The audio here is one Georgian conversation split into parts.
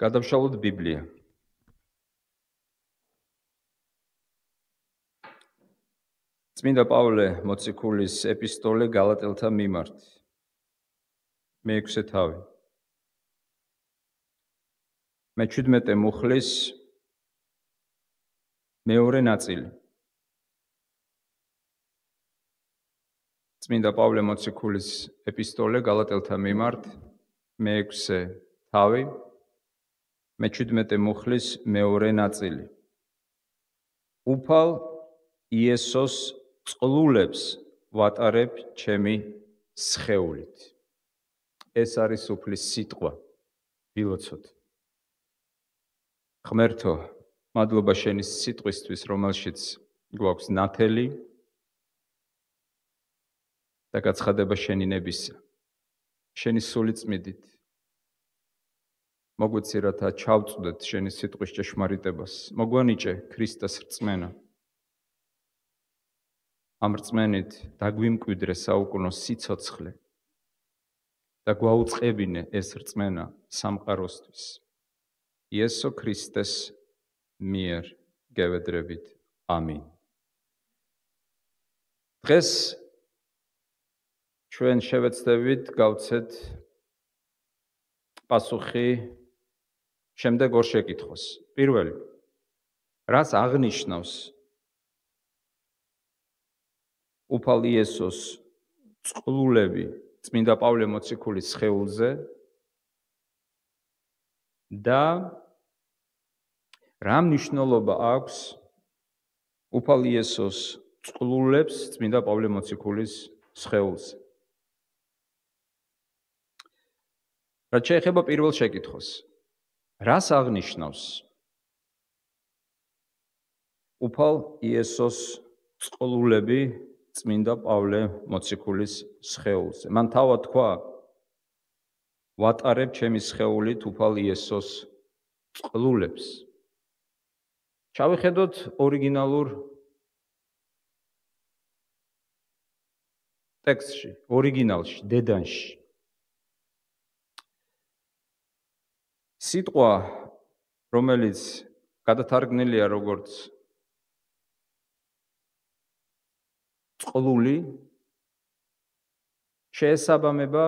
გადავშალოთ ბიბლია. წმინდა პავლე მოციქულის ეპისტოლე გალატელთა მიმართ. მე-6 თავი. მე-17 მუხლის მეორე ნაწილი. წმინდა პავლე მოციქულის ეპისტოლე გალატელთა მიმართ. მე-6 თავი. მე-17 მუხლის მეორე ნაწილი. უფალ იესოს წყლულებს ვატარებ ჩემი სხეულით. ეს არის უფლის სიტყვა. ვილოცოთ. ღმერთო, მადლობა შენი სიტყვისთვის, რომელშიც გვაქვს ნათელი და გაცხადება შენი ნებისა. შენი სული წმიდით. მოგვიცი, რათა ჩავწვდეთ შენი სიტყვის ჭეშმარიტებას. მოგვანიჭე ქრისტეს რწმენა. ამ რწმენით დაგვიმკვიდრე საუკუნო სიცოცხლე და გვაუწყებინე ეს რწმენა სამყაროსთვის. იესო ქრისტეს მიერ გევედრებით. ამინ. დღეს ჩვენ შევეცდებით გავცეთ პასუხი შემდეგ ორ შეკითხვას. პირველი, რას აღნიშნავს უფალ იესოს წყლულები წმინდა პავლე მოციქულის სხეულზე და რა მნიშვნელობა აქვს უფალ იესოს წყლულებს წმინდა პავლე მოციქულის სხეულზე. რაც შეეხება პირველ შეკითხვას, რას აღნიშნავს უფალ იესოს წყლულები წმინდა პავლე მოციქულის სხეულზე. მან თავად თქვა, ვატარებ ჩემი სხეულით უფალ იესოს წყლულებს. ჩავიხედოთ ორიგინალურ ტექსტში, ორიგინალში, დედანში. სიტყვა, რომელიც გადათარგმნილია როგორც წყლული, შეესაბამება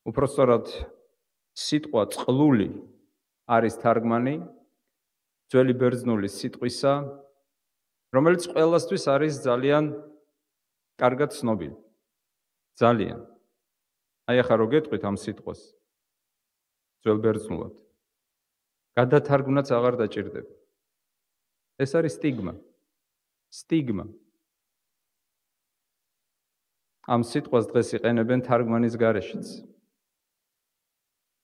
უпростоრად სიტყვა წყლული არის თარგმანი ძველი ბერძნული სიტყვისა, რომელიც ყველასთვის არის ძალიან კარგად ცნობილი. ძალიან. აი ახლა რო გეტყვით ამ სიტყვას ძველ ბერძნულად, გადათარგმნაც აღარ დაჭირდება. ეს არის სტიგმა. სტიგმა. ამ სიტყვას დღეს იყენებენ თარგმანის გარეშეც.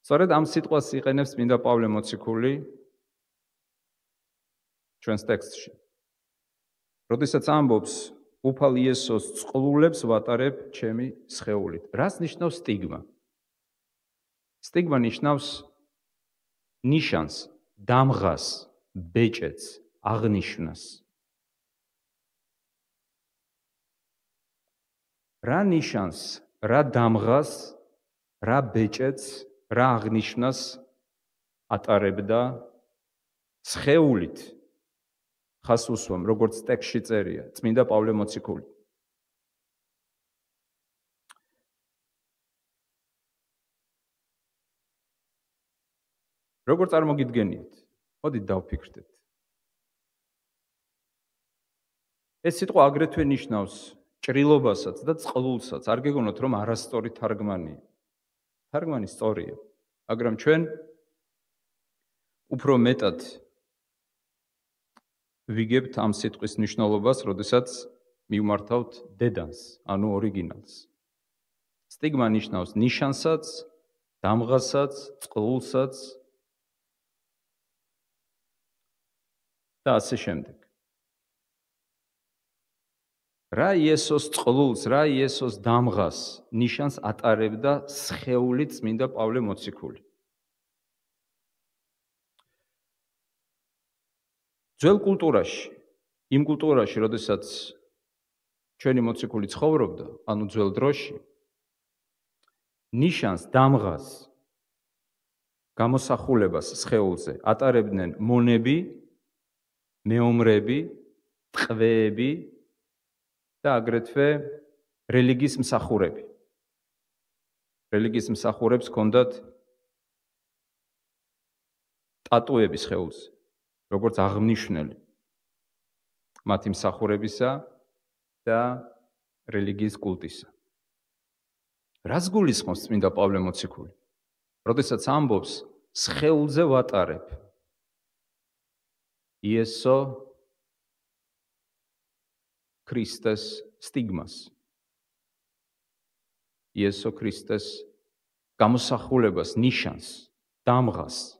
სწორედ ამ სიტყვას იყენებს წმინდა პავლე მოციქული ჩვენს ტექსტში. როდესაც ამბობს, უფალ იესოს წყლულებს ვატარებ ჩემი სხეულით. რას ნიშნავს სტიგმა? სტიგმა ნიშნავს ნიშანს, დამღას, ბეჭედს, აღნიშვნას. რა ნიშანს, რა დამღას, რა ბეჭედს, რა აღნიშვნას ატარებდა სხეულით? ხას უსვამ, როგორც ტექსტში წერია, წმინდა პავლე მოციქული. როგორ წარმოგიდგენიათ? მოდით დავფიქრდეთ. ეს სიტყვა აგრეთვე ნიშნავს ჭრილობასაც და წყლულსაც. არ გეგონოთ, რომ არასწორი თარგმანია. თარგმანი სწორია, მაგრამ ჩვენ უფრო მეტად ვიგებთ ამ სიტყვის მნიშვნელობას, როდესაც მივმართავთ დედანს, ანუ ორიგინალს. სტიგმა ნიშნავს ნიშანსაც, დამღასაც, წყლულსაც და ასე შემდეგ. რა იესოს წყლულს, რა იესოს დამღას, ნიშანს ატარებდა სხეული წმინდა პავლე მოციქული. ძველ კულტურაში, იმ კულტურაში, როდესაც ჩვენი მოციქული ცხოვრობდა, ანუ ძველ დროში, ნიშანს, დამღას, გამოსახულებას სხეულზე ატარებდნენ მონები, მეომრები, ტყვეები და აგრეთვე რელიგიის მსახურები. რელიგიის მსახურებს ჰქონდათ ტატუები სხეულზე, როგორც აღმნიშვნელი მათი მსახურებისა და რელიგიის კულტისა. რას გულისხმობს წმინდა პავლე მოციქული? როდესაც ამბობს, სხეულზე ვატარებ იესო ქრისტეს სტიგმას. იესო ქრისტეს გამოსახულებას, ნიშანს, დამღას.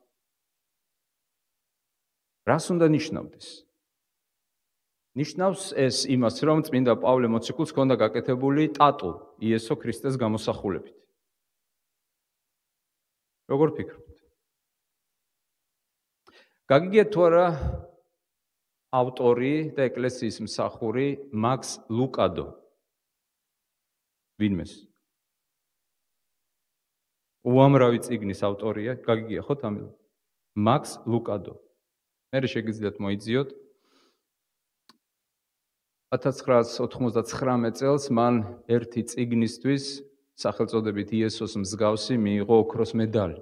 რას უნდა ნიშნავდეს? ნიშნავს ეს იმას, რომ წმინდა პავლე მოციქულს ჰქონდა გაკეთებული ტატუ იესო ქრისტეს გამოსახულებით. როგორ ფიქრობთ? გაგიგეთ თუ არა ავტორი და ეკლესიის მსახური მაქს ლუკადო? ვინმეს? უამრავი წიგნის ავტორია, გაგიგია ხო თამილ? მაქს ლუკადო. მე შეგიძლიათ მოიძიოთ 1999 წელს მან ერთი წიგნისთვის სახელწოდებით იესოს მსგავსი მიიღო ოქროს მედალი.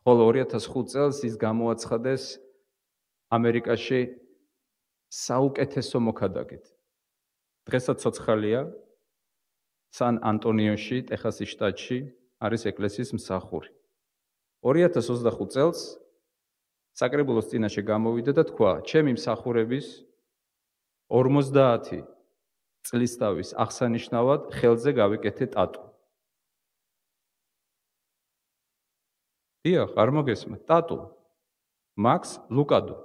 ხოლო 2005 წელს ის გამოაცხადეს ამერიკაში საუკეთესო მოქადაგედ. დღესაც ცოცხალია, სან ანტონიოში, ტეხასის შტატში არის ეკლესიის მსახური. 2025 წელს საკრებულოს წინაშე გამოვიდა და თქვა, ჩემი მსახურების 50 წლისთავის აღსანიშნავად ხელზე გავიკეთე ტატუ. დიახ, არ მოგესმათ, ტატუ. მაქს ლუკადო.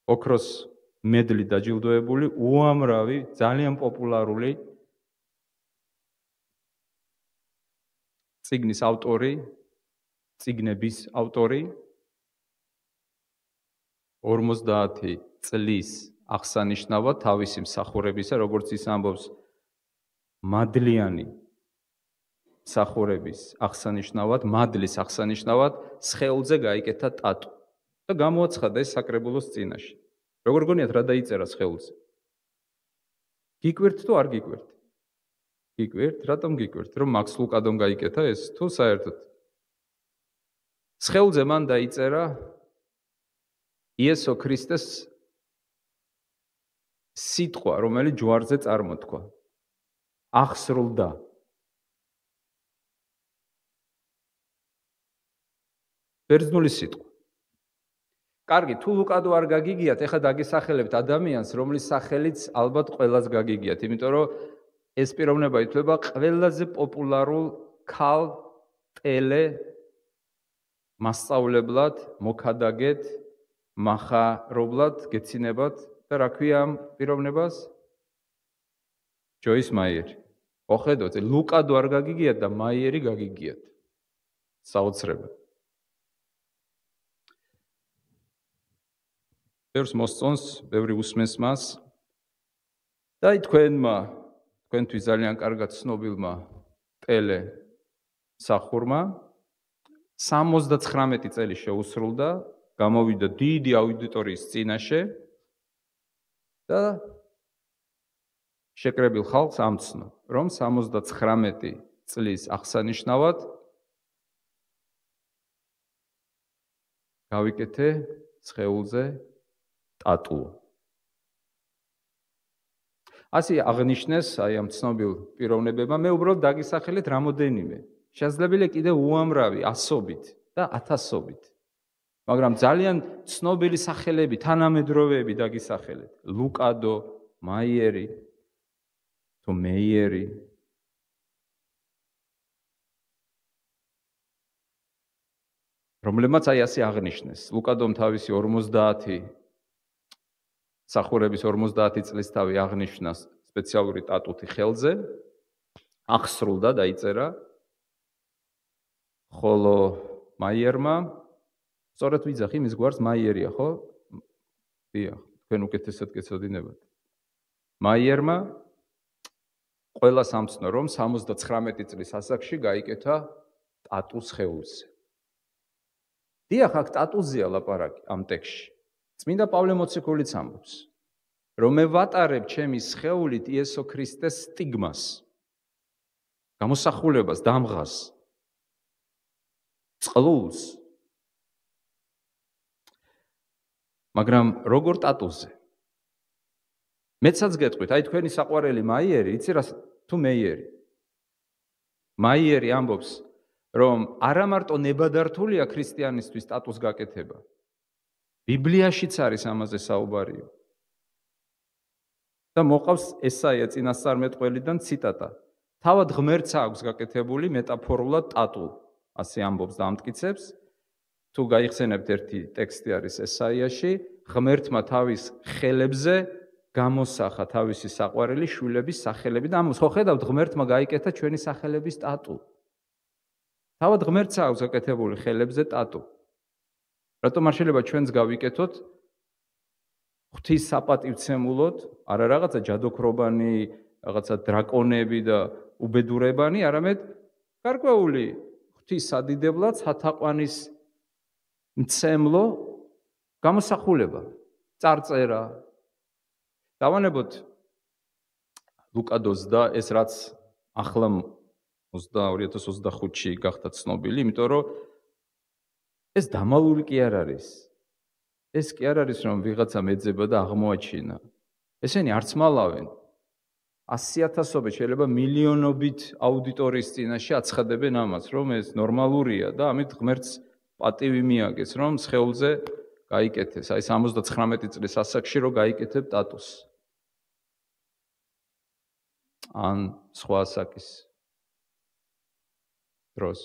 ოქროს მედლით დაჯილდოებული, უამრავი, ძალიან პოპულარული წიგნის ავტორი, წიგნების ავტორი 50 წლის აღსანიშნავად თავისი მსახურებისა, როგორც ის ამბობს, მადლიანი მსახურების აღსანიშნავად, მადლის აღსანიშნავად სხეულზე გაიკეთა ტატუ და გამოაცხადა ეს საკრებულოს წინაშე. როგორ გონიათ რა დაიწერა სხეულზე? გიკვირთ თუ არ გიკვირთ? გიკვირთ, რატომ გიკვირთ? რომ მაქს ლუკადომ გაიკეთა ეს თუ საერთოდ? სხეულზე მან დაიწერა იესო ქრისტეს სიტყვა, რომელიც ჯვარზე წარმოთქვა. აღსრულდა. ბერძნული სიტყვა. კარგი, თუ ლუკადო არ გაგიგიათ, ეხლა დაგესახელებთ ადამიანს, რომლის სახელიც ალბათ ყველას გაგიგიათ, იმიტომ რომ ეს პიროვნება ითვლება ყველაზე პოპულარულ ქალ ტელე მასწავლებლად, მოქადაგედ, მახარებლად, გეცინებათ და რა ქვია ამ პიროვნებას? ჯოის მაიერი. ოხედოთ, ლუკადო არ გაგიგიათ და მაიერი გაგიგიათ. საოცრება. ბევრს მოსწონს, ბევრი უსმენს მას და თქვენთვის ძალიან კარგად ცნობილმა ტელე მსახურმა 79 წელი შეუსრულდა, გამოვიდა დიდი აუდიტორიის წინაშე და შეკრებილ ხალხს ამცნო, რომ 79 წლის აღსანიშნავად გავიკეთე სხეულზე ტატუ. ასე აღნიშნეს აი ამ ცნობილ პიროვნებებმა, მე უბრალოდ დაგისახელეთ რამოდენიმე. შესაძლებელია კიდევ უამრავი ასობით და ათასობით. მაგრამ ძალიან ცნობილი სახელები, თანამედროვეები დაგისახელეთ. ლუკადო, მაიერი, თუ მეიერი. რომლებმაც აი ასე აღნიშნეს. ლუკადომ თავისი 50 მსახურების 50 წლისთავი აღნიშნა სპეციალური ტატუთი ხელზე, აღსრულდა, დაიწერა. ხოლო მაიერმა, სწორედ ვიძახი, მის გვარს მაიერია, ხო? დიახ, თქვენ უკეთესად გეცოდინებათ. მაიერმა ყველა სამცნო რომ 79 წლის ასაკში გაიკეთა ტატუ სხეულზე. დიახ, აქ ტატუზეა ლაპარაკი ამ ტექსტში. წმინდა პავლე მოციქულიც ამბობს, რომ მე ვატარებ ჩემი სხეულით იესო ქრისტეს სტიგმას, გამოსახულებას, დამღას, წყლულს. მაგრამ როგორ ტატუზე? მეცაც გეტყვით, აი თქვენი საყვარელი მაიერი, იცი რა თუ მეიერი. მაიერი ამბობს, რომ არა მარტო ნებადართულია ქრისტიანისთვის სტატუს გაკეთება. ბიბლიაშიც არის ამაზე საუბარიო. და მოყავს ესაია წინასწარმეტყველიდან ციტატა. თავად ღმერთს აქვს გაკეთებული მეტაფორულად ტატუ, ასე ამბობს და ამტკიცებს. თუ გაიხსენებთ ერთი ტექსტი არის ესაიაში, ღმერთმა თავის ხელებზე გამოსახა თავისი საყვარელი შვილების სახელები და ამბობს, ხო ხედავთ, ღმერთმა გაიკეთა ჩვენი სახელების ტატუ. თავად ღმერთს აქვს გაკეთებული ხელებზე ტატუ. რატომ არ შეიძლება ჩვენც გავიკეთოთ ღვთის საპატივცემულოდ, არა რაღაცა ჯადოქრობანი, რაღაცა დრაკონები და უბედურებანი, არამედ გარკვეული ღვთის სადიდებლად სათაყვანის მცემლო გამოსახულება, წარწერა. დავანებოთ ლუკა 20 ეს რაც ახლა 2025-ში გახდა ცნობილი, იმიტომ რომ ეს დამალული კი არ არის. ეს კი არ არის, რომ ვიღაცა მეძება და აღმოაჩინა. ესენი არც მალავენ. 100,000-ობით, შეიძლება მილიონობით აუდიტორიის წინაშე აცხადებენ ამას, რომ ეს ნორმალურია და ამით ღმერთს პატივი მიაგეს, რომ სხეულზე გაიკეთეს. აი 79 წლის ასაკში რომ გაიკეთებ ტატუს. ან სხვა ასაკის დროს.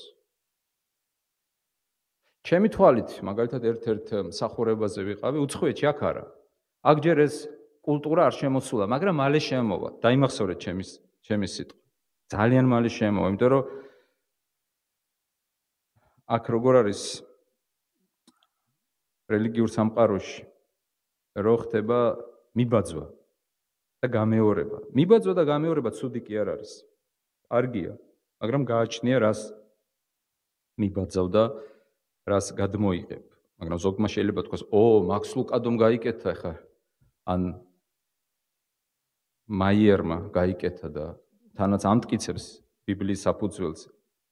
ჩემი თვალით, მაგალითად ერთ-ერთ მსახურებაზე ვიყავი, უცხოეთში აქ არა. აქ ჯერ ეს კულტურა არ შემოსულა, მაგრამ მალე შემოვა. დაიმახსოვრეთ ჩემი სიტყვა. ძალიან მალე შემოვა, იმიტომ რომ აქ როგორ არის რელიგიურ სამყაროში, რო ხდება მიბაძვა და გამეორება. მიბაძვა და გამეორება ცუდი კი არ არის. კარგია, მაგრამ გააჩნია რას მიბაძავ და რას გადმოიღებ. მაგრამ ზოგმა შეიძლება თქვას, მაქს ლუკადომ გაიკეთა ხა. ან მაიერმა გაიკეთა და თანაც ამტკიცებს ბიბლიის საფუძველს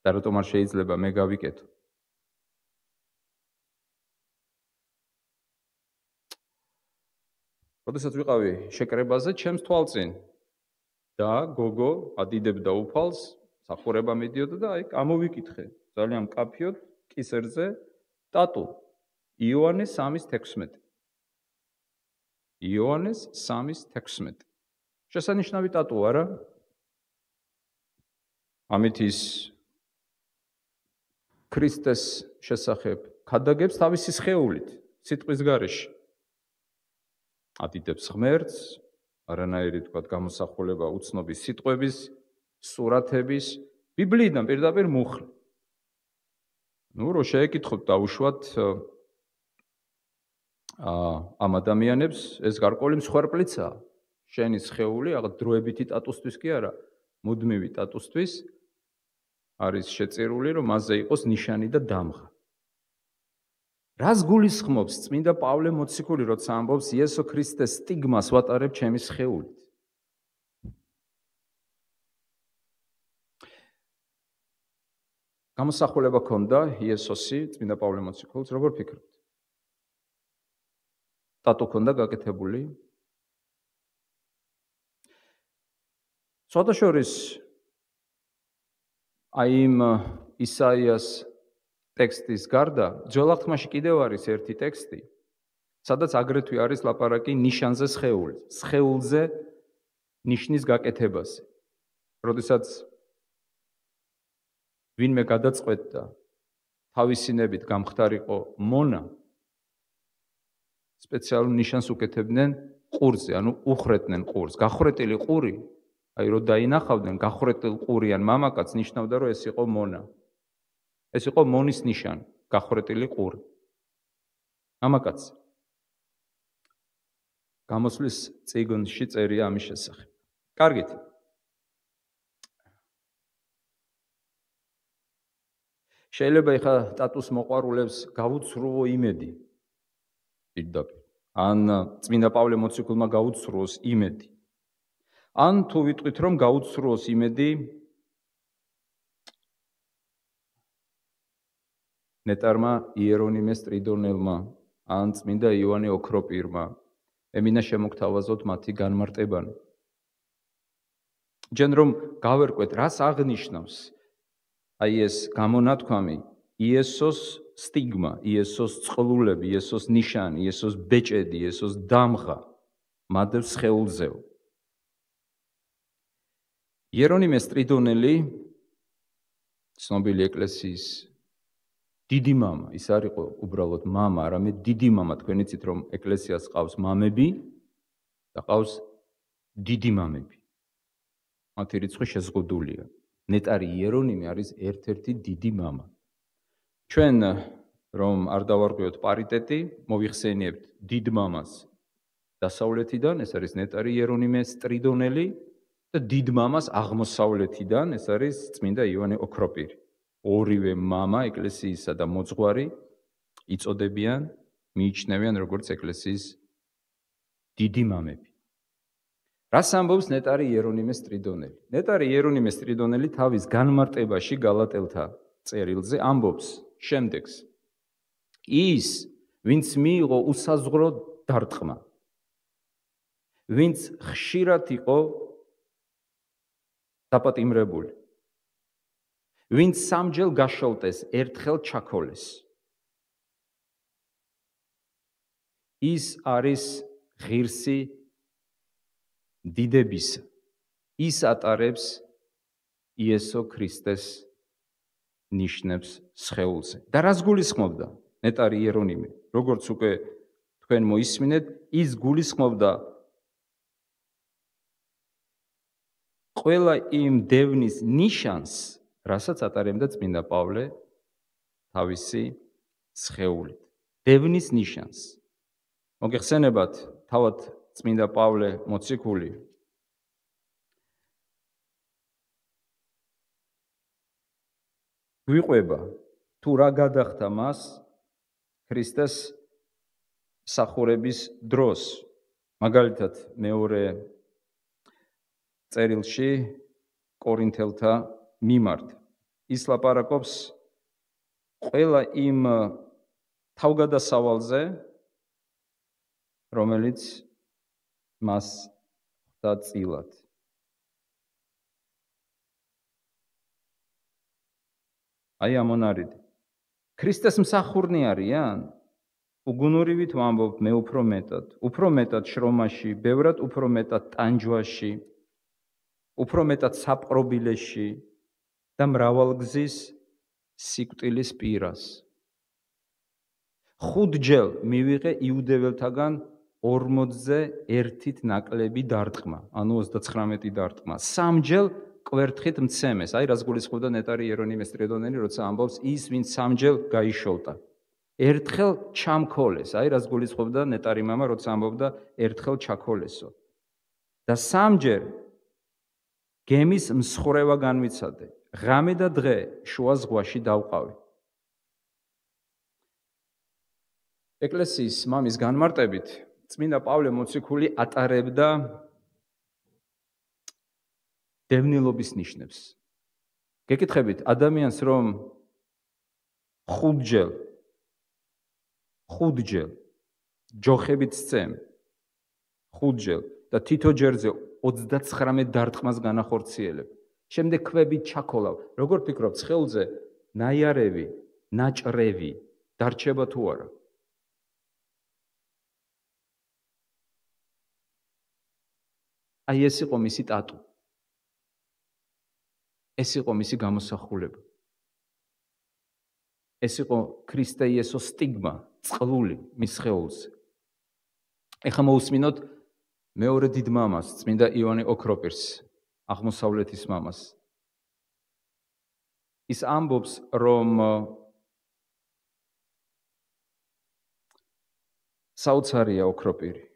და რატომ არ შეიძლება მე გავიკეთო? როდესაც ვიყავი შეკრებაზე, ჩემს თვალწინ და გოგო ადიდებდა უფალს, სახურება მიდიოდა და აი გამოვიკითხე ძალიან მკაფიოდ კისერზე ტატუ იოანეს 3:16. იოანეს 3:16. შესანიშნავი ტატუ არა? ამით ის ქრისტეს შესახებ ქადაგებს თავისი სხეულით, სიტყვის გარეშე. ადიდებს ღმერთს, არანაირი თქვა გამოსახულება უცნობის სიტყვების, სურათების, ბიბლიიდან პირდაპირ მუხლი. რო შეეკითხოთ დაუშვათ ამ ადამიანებს, ეს გარკვეული მსხვერპლიცაა. შენი სხეული, აღარ დროებითი ტატუსთვის კი არა, მუდმივი ტატუსთვის არის შეწირული, რომ მასზე იყოს ნიშანი და დამღა. რას გულისხმობს წმინდა პავლე მოციქული, როცა ამბობს იესო ქრისტეს სტიგმას ვატარებ ჩემი სხეულით? გამოსახულება ქონდა იესოსი წმინდა პავლე მოციქულს, როგორ ფიქრობთ? ტატუ ქონდა გაკეთებული? სხვადასხვის აი იმ ისაიას ტექსტის გარდა, ძველ აღთქმაში კიდევ არის ერთი ტექსტი, სადაც აგრეთვე არის ლაპარაკი ნიშანზე სხეულზე ნიშნის გაკეთებაზე. როდესაც ვინმე გადაწყვეტდა თავისინებით გამხდარიყო მონა, სპეციალურ ნიშანს უკეთებდნენ ყურზე, ანუ უხრეტდნენ ყურს. გახვრეტილი ყური, აი რო დაინახავდნენ გახვრეტილ ყურიან მამაკაცს, ნიშნავდა რომ ეს იყო მონა. ეს იყო მონის ნიშანი, გახვრეტილი ყური. მამაკაცი. გამოსვლის წიგნში წერია ამის შესახებ. კარგით. შეიძლება ეხა სტატუს მოყვარულებს გაუცრუო იმედი. პირდაპირ. ან წმინდა პავლე მოციქულმა გაუცრუოს იმედი. ან თუ ვიტყვით რომ გაუცრუოს იმედი ნეტარმა იერონიმე სტრიდონელმა ან წმინდა იოანე ოქროპირმა ემინა შემოგთავაზოთ მათი განმარტებანი. ჯენ რომ გავერკვეთ რას აღნიშნავს აი ეს გამონათქვამი იესოს სტიგმა, იესოს წყლულები, იესოს ნიშანი, იესოს ბეჭედი, იესოს დამღა მადევ სხეულზეო. იერონიმე სტრიდონელი ცნობილი ეკლესიის დიდი მამა, ის არ იყო უბრალოდ მამა, არამედ დიდი მამა, თქვენ იცით რომ ეკლესიას ყავს მამები და ყავს დიდი მამები. მათი რიცხვი შეზღუდულია. ნეტარი იერონიმე არის ერთ-ერთი დიდი მამა. ჩვენ რომ არ დავარღვიოთ პარიტეტი, მოვიხსენიებთ დიდ მამას დასავლეთიდან, ეს არის ნეტარი იერონიმე სტრიდონელი და დიდ მამას აღმოსავლეთიდან, ეს არის წმინდა იოანე ოქროპირი. ორივე მამა ეკლესიისა და მოძღვარი იწოდებიან, მიიჩნევიან როგორც ეკლესიის დიდი მამები. რას ამბობს ნეტარი იერონიმე სტრიდონელი? ნეტარი იერონიმე სტრიდონელი თავის განმარტებაში გალატელთა წერილზე ამბობს შემდეგს. ის, ვინც მიიღო უსაზღვრო დარტყმა, ვინც ხშირად იყო დაპატიმრებული, ვინც სამჯერ გაშოლტეს, ერთხელ ჩაქოლეს. ის არის ღირსი დიდებისა. ის ატარებს იესო ქრისტეს ნიშნებს სხეულზე. და რას გულისხმობდა ნეტარი იერონიმე? როგორც უკვე თქვენ მოისმინეთ, ის გულისხმობდა ყველა იმ დევნის ნიშანს, რასაც ატარებდა წმინდა პავლე თავისი სხეულით. დევნის ნიშანს. მოგეხსენებათ, თავად წმინდა პავლე მოციქული გვიყვება თუ რა გადახდა მას ქრისტეს მსახურების დროს. მაგალითად, მეორე წერილში კორინთელთა მიმართ. ის ლაპარაკობს ყველა იმ თავგადასავალზე, რომელიც მას ხვდა წილად. აი ამონარიდი. ქრისტეს მსახურნი არიან? უგუნურივით ვამბობ, მე უფრო მეტად შრომაში, ბევრად უფრო მეტად ტანჯვაში, უფრო მეტად საპყრობილეში და მრავალგზის სიკვდილის პირას. 5ჯერ მივიღე იუდეველთაგან 41-ით ნაკლები დარტყმა, ანუ 39 დარტყმა. 3ჯერ კვერთხით მცემეს. აი რას გულისხმობდა ნეტარი იერონიმე სტრიდონელი, როცა ამბობს ის, ვინც 3ჯერ გაიშოლტა. ერთხელ ჩამქოლეს. აი რას გულისხმობდა ნეტარი მამა, როცა ამბობდა ერთხელ ჩაქოლესო. და 3ჯერ გემის მსხრევა განვიცადე. ღამე და დღე შუა ზღვაში დავყავი. ეკლესიის მამის განმარტებით წმინდა პავლე მოციქული ატარებდა დევნილობის ნიშნებს. გეკითხებით, ადამიანს რომ 5ჯერ ჯოხებით სცემ, 5ჯერ და თითო ჯერზე 39 დარტყმას განახორციელებ. შემდეგ ქვებით ჩაქოლავ. როგორ ფიქრობ, სხეულზე ნაიარევი, ნაჭრევი დარჩება თუ არა? აი ეს იყო მისი ტატუ. ეს იყო მისი გამოსახულება. ეს იყო ქრისტე იესოს სტიგმა, წყლული მის სხეულზე. ეხლა მოусმინოთ მეორე დიდ მამას, წმინდა იოანე ოქროპირს, აღმოსავლეთის მამას. ის ამბობს, რომ საოცარია ოქროპირი.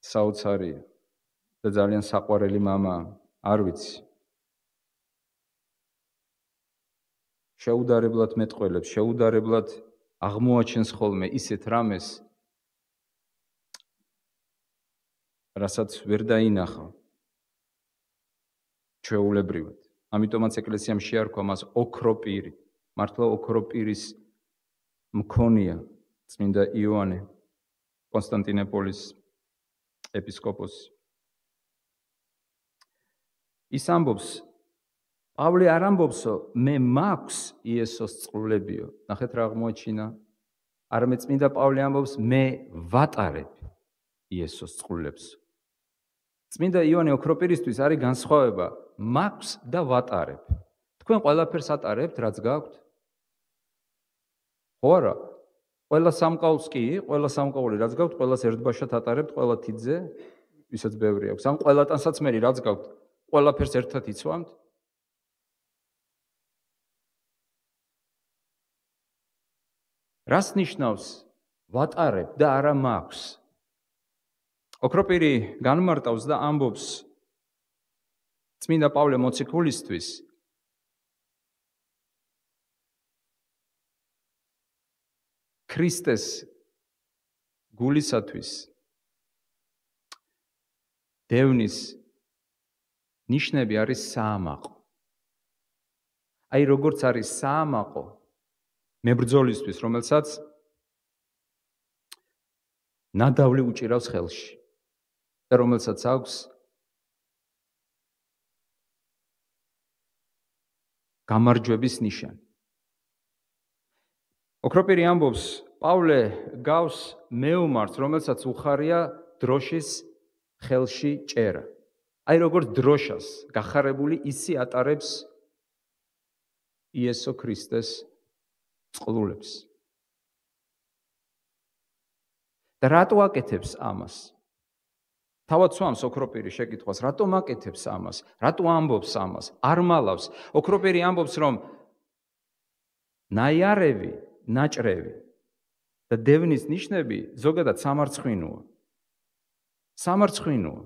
საოცარია და ძალიან საყვარელი მამაა, არ ვიცი. შეუდარებლად მეტყველებს, შეუდარებლად აღმოაჩენს ხოლმე ისეთ რამეს, რასაც ვერ დაინახა ჩვეულებრივად. ამიტომაც ეკლესიამ შეარქვა მას ოქროპირი. მართლა ოქროპირის მქონია წმინდა იოანე კონსტანტინოპოლის ეპისკოპოსი. ის ამბობს, პავლე არ ამბობსო, მე მაქვს იესოს წყვილებიო. ნახეთ რა აღმოაჩინა. არამედ წმინდა პავლე ამბობს, მე ვატარებ იესოს წყვილებს. წმინდა იოანე ოქროპირისთვის არის განსხვავება, მაქვს და ვატარებ. თქვენ ყველაფერს ატარებთ, რაც გაქვთ? ხო არა? ყველა სამკაულს კი, ყველა სამკაული რაც გაქვთ, ყველას ერთბაშად ატარებთ, ყველა თითზე, ვისაც ბევრი აქვს. ან ყველა ტანსაცმელი რაც გაქვთ, ყველაფერს ერთად იცვამთ? რას ნიშნავს ვატარებ და არა მაქვს? ოქროპირი განმარტავს და ამბობს წმინდა პავლე მოციქულისთვის, ქრისტეს გულისათვის დევნის ნიშნები არის საამაყო. აი როგორც არის საამაყო მებრძოლისთვის, რომელსაც ნადავლი უჭირავს ხელში და რომელსაც აქვს გამარჯვების ნიშანი. ოქროპირი ამბობს, პავლე გავს მეომარს, რომელსაც უხარია დროშის ხელში ჭერა. აი როგორც დროშას გახარებული ისი ატარებს იესო ქრისტეს წყვილებს. და რატო აკეთებს ამას? თავად სვამს ოქროპირი შეკითხვას, რატომ აკეთებს ამას? რატო ამბობს ამას? არ მალავს. ოქროპირი ამბობს, რომ ნაიარევი, ნაჭრევი და დევნის ნიშნები ზოგადად სამარცხვინოა. სამარცხვინოა.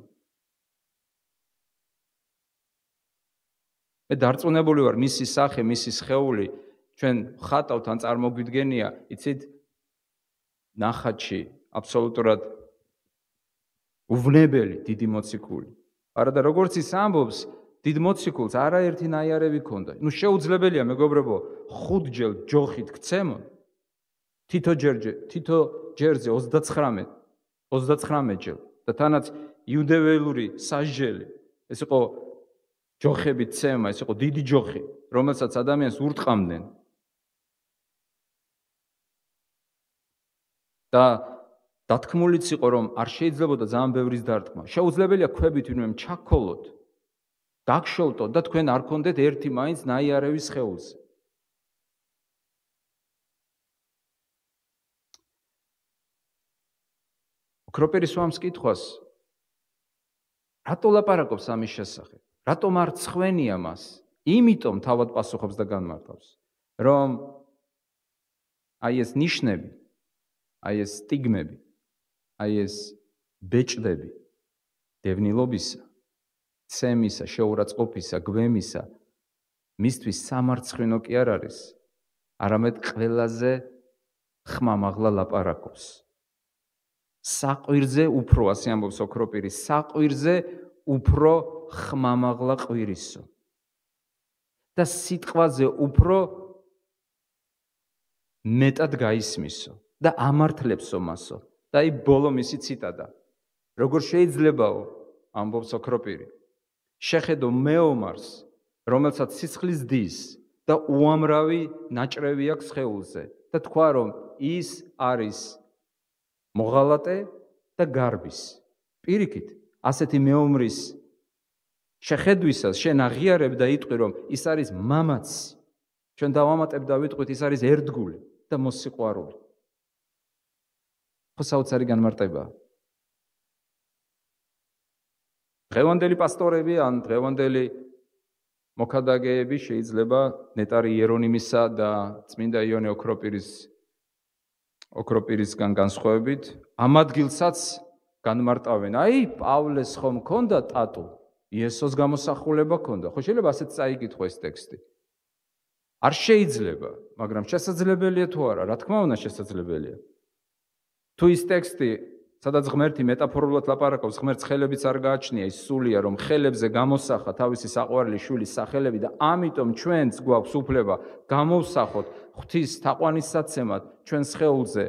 მე დარწმუნებული ვარ, მისი სახე, მისი სხეული ჩვენ ხატავთ ან წარმოგვიდგენია, იცით, ნახატში აბსოლუტურად უვნებელი დიდი მოციქული. არა და როგორც ის ამბობს, დიდ მოციქულს არაერთი ნაიარევი ჰქონდა. ნუ შეუძლებელია, მეგობრებო, 5 ჯერ ჯოხით გცემონ. თითო ჯერზე 39 ჯერ და თანაც იუდეველური სასჯელი. ეს იყო ჯოხებით ცემა, ეს იყო დიდი ჯოხი, რომელსაც ადამიანს ურტყამდნენ. და დათქმულიც იყო, რომ არ შეიძლებოდა ძალიან ბევრის დარტყმა. შეუძლებელია ქვებით ვინმე ჩაქოლოთ, დაგშოლტოთ და თქვენ არ გქონდეთ ერთი მაინც ნაიარევის სხეულზე. ოქროპირი სვამს კითხვას, რატო ლაპარაკობს ამის შესახებ? რატომ არ ცხვენია მას? იმიტომ თავად პასუხობს და განმარტავს, რომ აი ეს ნიშნები, აი ეს სტიგმები, აი ეს ბეჭდები დევნილობისა, ცემისა, შეურაცხყოფისა, გვემისა, მისთვის სამარცხვინო კი არ არის, არამედ ყველაზე ხმამაღლა ლაპარაკობს. საყვირზე უფრო, ასე ამბობს ოქროპირი, საყვირზე უფრო ხმამაღლა ყვირისო. და სიტყვაზე უფრო მეტად გაისმისო და ამართლებსო მასო. და აი ბოლო მისი ციტატა. როგორ შეიძლებაო, ამბობს ოქროპირი, შეხედო მეომარს, რომელსაც სისხლის დის და უამრავი ნაჭრევი აქვს სხეულზე და თქვა, რომ ის არის მოღალატე და გარბის. პირიქით, ასეთი მეომრის შეხედვისას შენ აღიარებ და იტყვი, რომ ის არის მამაც. ჩვენ დავამატებ და ვიტყვით, ის არის ერთგული და მოსიყვარული. ხო საოცარი განმარტებაა. დღევანდელი პასტორები ან დღევანდელი მოქადაგეები შეიძლება ნეტარი იერონიმისა და წმინდა იონე ოქროპირისგან განსხვავებით ამ ადგილსაც განმარტავენ, აი, პავლეს ხომ მქონდა ტატუ, იესოს გამოსახულება ჰქონდა. ხო შეიძლება ასეც წაიკითხო ეს ტექსტი. არ შეიძლება, მაგრამ შესაძლებელია თუ არა? რა თქმა უნდა შესაძლებელია. თუ ის ტექსტი, სადაც ღმერთი მეტაფორულად ლაპარაკობს, ღმერთს ხელებიც არ გააჩნია, ის სულია, რომ ხელებზე გამოსახა თავისი საყვარელი შვილის სახელები და ამიტომ ჩვენც გვაქვს უფლება გამოვსახოთ ღვთის თაყვანისაცემად ჩვენ სხეულზე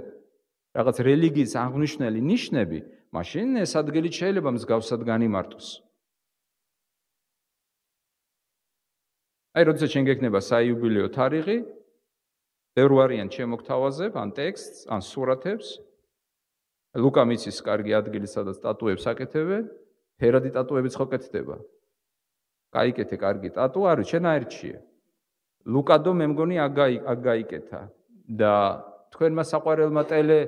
რაღაც რელიგიის აღნიშნული ნიშნები, მაშინ ეს ადგილი შეიძლება მსგავსად განიმარტოს. აი, როდესაც შენ გექნება საიუბილეო თარიღი, ბევრ ვარიანტს შემოგთავაზებ, ან ტექსტს, ან სურათებს. ლუკა მიცის კარგი ადგილი, სადაც ტატუებს აკეთებენ, ფერადი ტატუებიც ხო კეთდება. გაიკეთე კარგი ტატუ, არ ვიცი, შენ აერჩიე. ლუკადო მე მგონი აქ გაიკეთა და თქვენმა საყვარელმა ტელე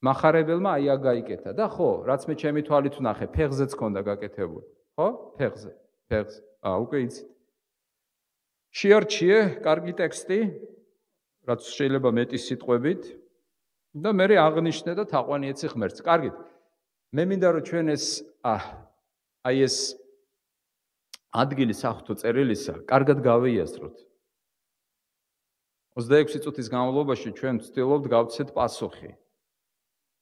მახარებელმა აი აქ გაიკეთა და ხო, რაც მე ჩემი თვალით ვნახე, ფეხზეც ქონდა გაკეთებული. ხო? ფეხზე. უკვე იცით. შეარჩიე კარგი ტექსტი, რაც შეიძლება მეტი სიტყვებით და მე აღნიშნე და თაყვანიეცი ღმერთს. კარგით. მე მინდა რომ ჩვენ ეს ადგილი საღვთო წერილისა კარგად გავიაზროთ. 26 წუთის განმავლობაში ჩვენ ვცდილობთ გავცეთ პასუხი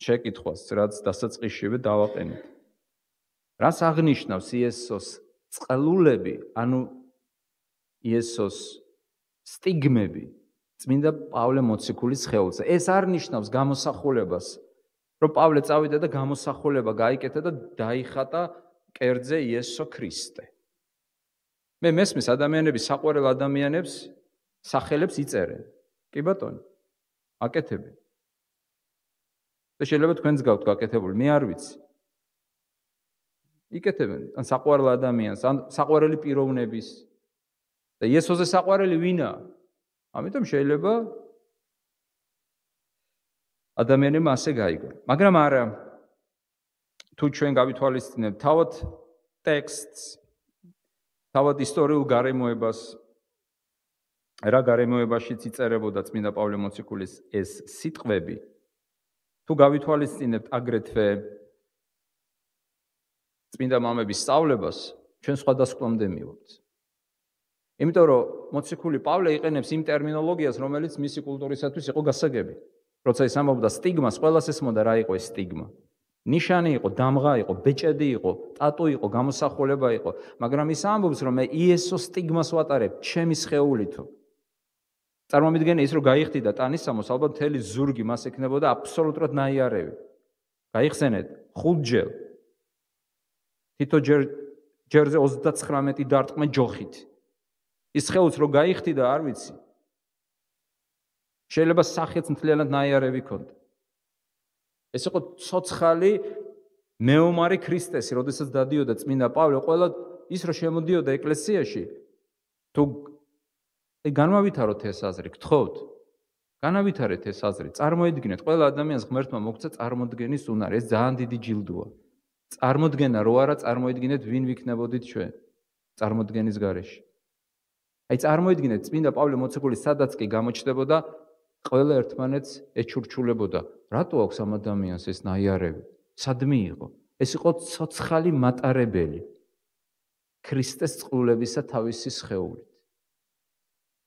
შეკითხვას, რაც დასაწყისშივე დავაყენეთ. რას აღნიშნავს იესოს წყლულები, ანუ იესოს სტიგმები წმინდა პავლე მოციქულის სხეულზე? ეს არ ნიშნავს გამოსახულებას, რომ პავლე წავიდა და გამოსახულება გაიკეთა და დაიხატა კერძზე იესო ქრისტე. მე მესმის ადამიანების საყვარელ ადამიანებს სახელებს იწერენ. კი ბატონო, აკეთებენ. და შეიძლება თქვენც გაქვთ გაკეთებული, მე არ ვიცი. იკეთებენ, ან საყვარელ ადამიანს, ან საყვარელი პიროვნების და იესოზე საყვარელი ვინაა? ამიტომ შეიძლება ადამიანებმა ასე გაიგონ. მაგრამ არა, თუ ჩვენ გავითვალისწინებთ თავად ტექსტს, თავად ისტორიულ გარემოებას, რა გარემოებაშიც იწერებოდა წმინდა პავლე მოციქულის ეს სიტყვები, თუ გავითვალისწინებთ აგრეთვე წმინდა მამების სწავლებას, ჩვენ სხვადასხვამდე მივხვდით. იმიტომ რომ მოციქული პავლე იყენებს იმ ტერმინოლოგიას, რომელიც მისი კულტურისათვის იყო გასაგები. როცა ის ამბობდა სტიგმას, ყველას ესმოდა რა იყო ეს სტიგმა. ნიშანი იყო, დამღა იყო, ბეჭედი იყო, ტატუ იყო, გამოსახულება იყო, მაგრამ ის ამბობს, რომ მე იესოს სტიგმას ვატარებ ჩემი სხეულითო. წარმომიდგენია ის რომ გაიხდიდა ტანისამოს, ალბათ მთელი ზურგი მას ექნებოდა აბსოლუტურად ნაიარევი. გაიხსენეთ, 5 ჯერ. თითო ჯერზე 39 დარტყმა ჯოხით. ის სხეულს რო გაიხდიდა, არ ვიცი. შეიძლება სახეც მთლიანად ნაიარევი ქონდა. ეს იყო ცოცხალი მეომარი ქრისტესი, როდესაც დადიოდა წმინდა პავლე, ყველა ის რომ შემოდიოდა ეკლესიაში, თუ განმავითაროთ ეს აზრი, გთხოვთ. განავითარეთ ეს აზრი, წარმოედგინეთ, ყველა ადამიანს ღმერთმა მოგცა წარმოდგენის უნარი, ეს ძალიან დიდი ჯილდოა. წარმოდგენა რო არა, წარმოედგინეთ ვინ ვიქნებოდით ჩვენ წარმოდგენის გარეშე. აი წარმოედგინეთ, წმინდა პავლე მოციქული სადაც კი გამოჩნდებოდა, ყველა ერთმანეთს ეჩურჩულებოდა. რატო აქვს ამ ადამიანს ეს ნაიარევი? სადმი იყო? ეს იყო ცოცხალი მატარებელი ქრისტეს წყლულებისა თავისი სხეულით.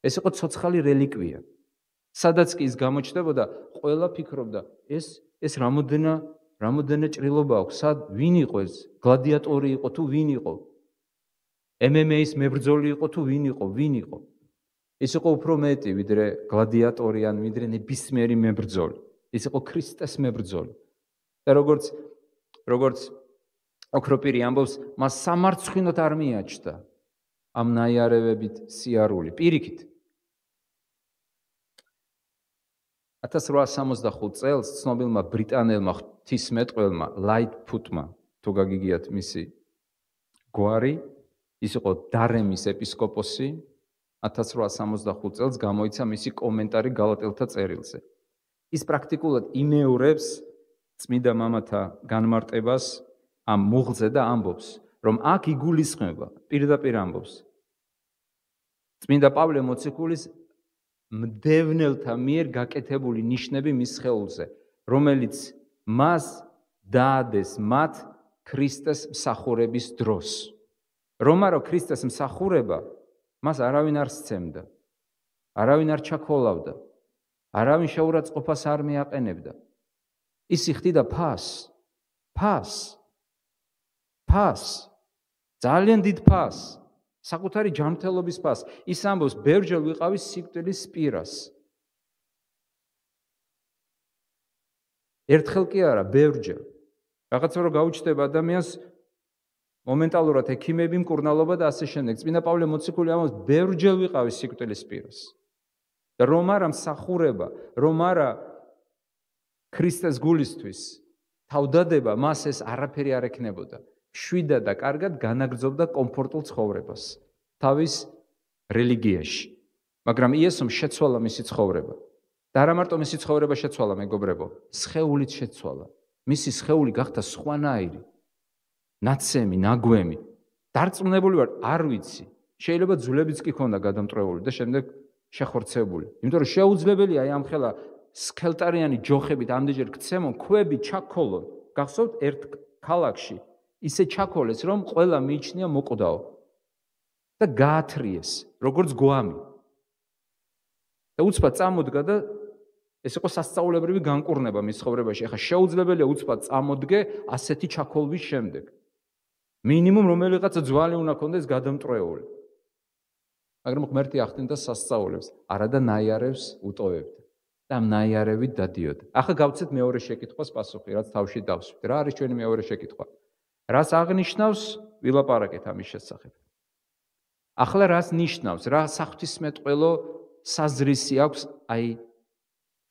ეს იყო ცოცხალი რელიკვია. სადაც კი ის გამოჩნდებოდა, ყველა ფიქრობდა, ეს რამოდენე ჭრილობა აქვს, ვინ იყო ეს? გლადიატორი იყო თუ ვინ იყო? MMA-ის მებრძოლი იყო თუ ვინ იყო? ის იყო უფრო მეტი, ვიდრე გლადიატორი ან ვიდრე ნებისმიერი მებრძოლი. ის იყო ქრისტეს მებრძოლი. და როგორც ოქროპირი ამბობს, მას სამარცხვინოდ არ მიაჩნდა ამ ნაიარევებით სიარული. პირიქით 1865 წელს ცნობილმა ბრიტანელმა ღვთისმეტყველმა ლაიტფუტმა, თუ გაგიგიათ მისი გვარი, ის იყო დარემის ეპისკოპოსი, 1865 წელს გამოიცა მისი კომენტარი გალატელთა წერილზე. ის პრაქტიკულად იმეორებს წმინდა მამათა განმარტებას ამ მუღლზე და ამბობს, რომ აქ იგულისხმება, პირდაპირ ამბობს, წმინდა პავლე მოციქულის მდევნელთა მიერ გაკეთებული ნიშნები მის სხეულზე, რომელიც მას დაადეს მათ ქრისტეს მსახურების დროს. რომარო ქრისტეს მსახურება, მას არავინ არ სცემდა, არავინ არ ჩაქოლავდა, არავინ შეურაცხყოფას არ მიაყენებდა. ის იხდიდა ფასს, ძალიან დიდ ფასს, საკუთარი ჯანმრთელობის ფასს. ის ამბობს, ბევრჯერ ვიყავი სიკვდილის პირას. ერთხელ კი არა, ბევრჯერ. რაღაცა რო გაუჩნდება ადამიანს მომენტალურად ექიმები, მკურნალობა და ასე შემდეგ. წმინდა პავლე მოციქული ამბობს, ბევრჯერ ვიყავი სიკვდილის პირას. და რომ არა მსახურება, რომ არა ქრისტეს გულისთვის თავდადება, მას ეს არაფერი არ ექნებოდა. შვიდა და კარგად განაგრძობდა კომფორტულ ცხოვრებას თავის რელიგიაში. მაგრამ იესომ შეცვალა მისი ცხოვრება. და არა მარტო მისი ცხოვრება შეცვალა, მეგობრებო, სხეულიც შეცვალა. მისი სხეული გახდა სხვანაირი. ნაცემი, ნაგვემი. დარწმუნებული ვარ, არ ვიცი. შეიძლება ძვლებიც კი ქონდა გადამტრეული და შემდეგ შეხორცებული. იმიტომ რომ შეუძლებელია აი ამ ხელა სქელტარიანი ჯოხებით ამდენჯერ გცემონ, ქვები ჩაქოლონ. გახსოვთ ერთ ქალაქში ისე ჩაქოლეს, რომ ყველა მიიჩნია მოკვდაო და გაათრიეს, როგორც გვამი. და უცბად წამოდგა და ეს იყო სასწაულებრივი განკურნება მის ცხოვრებაში. ახლა შეუძლებელია უცბად წამოდგე ასეთი ჩაქოლვის შემდეგ. მინიმუმ რომელიღაცა ძვალი უნდა ქონდეს გადამტრეული. მაგრამ ღმერთი ახდენდა სასწაულებს, არადა ნაიარევს უტოვებდა და ამ ნაიარევით დადიოდა. ახლა გავცეთ მეორე შეკითხვას პასუხი, რაც თავში დავსვით. რა არის ჩვენი მეორე შეკითხვა? რას აღნიშნავს ვილაპარაკეთ ამის შესახებ? ახლა რას ნიშნავს? რა საღვთისმეტყველო საზრისი აქვს აი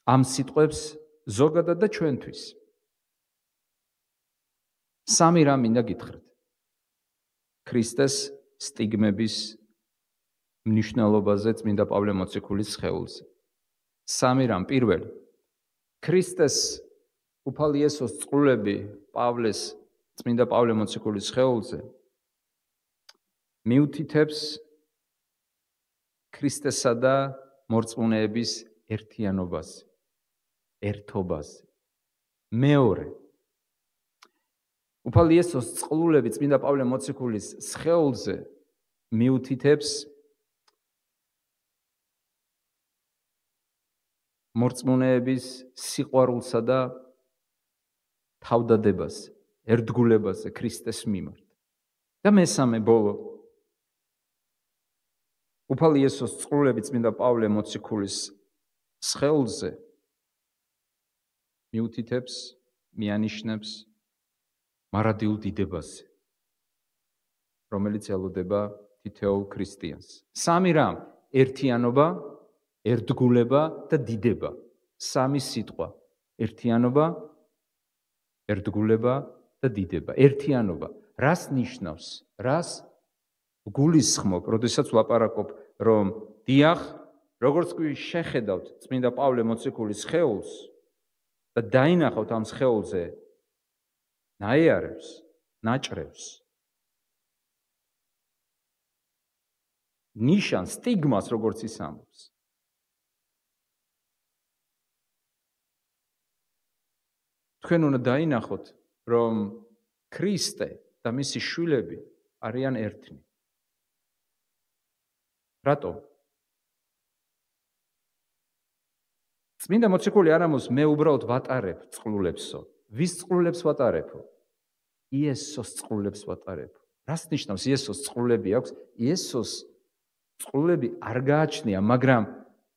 ამ სიტყვებს ზოგადად და ჩვენთვის? სამი რამ მინდა გითხრათ. ქრისტეს სტიგმების მნიშვნელობაზე წმინდა პავლე მოციქულის სხეულზე. სამი რამ. პირველი, ქრისტეს უფალ იესოს წყვილები პავლეს წმინდა პავლე მოციქულის სხეულზე მიუთითებს ქრისტესა და მორწმუნეების ერთიანობაზე, ერთობაზე. მეორე, უფალ იესოს წყვილები წმინდა პავლე მოციქულის სხეულზე მიუთითებს მორწმუნეების სიყვარულსა და თავდადებაზე, ერთგულებაზე ქრისტეს მიმართ. და მესამე, ბოლო, უფალ იესოს წყვილები წმინდა პავლე მოციქულის სხეულზე მიუთითებს, მიანიშნებს მარადიულ დიდებაზე, რომელიც ელოდება თითოეულ ქრისტიანს. სამი რამ: ერთიანობა, ერთგულება და დიდება. სამი სიტყვა: ერთიანობა, ერთგულება და დიდება. ერთიანობა რას ნიშნავს? რას გულისხმობ, როდესაც ვლაპარაკობ, რომ დიახ, როგორც კი შეხედავთ წმინდა პავლე მოციქულის სხეულს და დაინახავთ ამ სხეულზე ნაიარევს, ნაჭრევს, ნიშანს, სტიგმას, როგორც ის ამბობს. თქვენ უნდა დაინახოთ, რომ ქრისტე და მისი შვილები არიან ერთნი. რატომ? წმინდა მოციქული არ ამბობს, მე უბრალოდ ვატარებ წყვილებსო. ვის წყვილებს ვატარებო? იესოს წყვილებს ვატარებ. რას ნიშნავს იესოს წყვილები აქვს? იესოს წყვილები არ გააჩნია, მაგრამ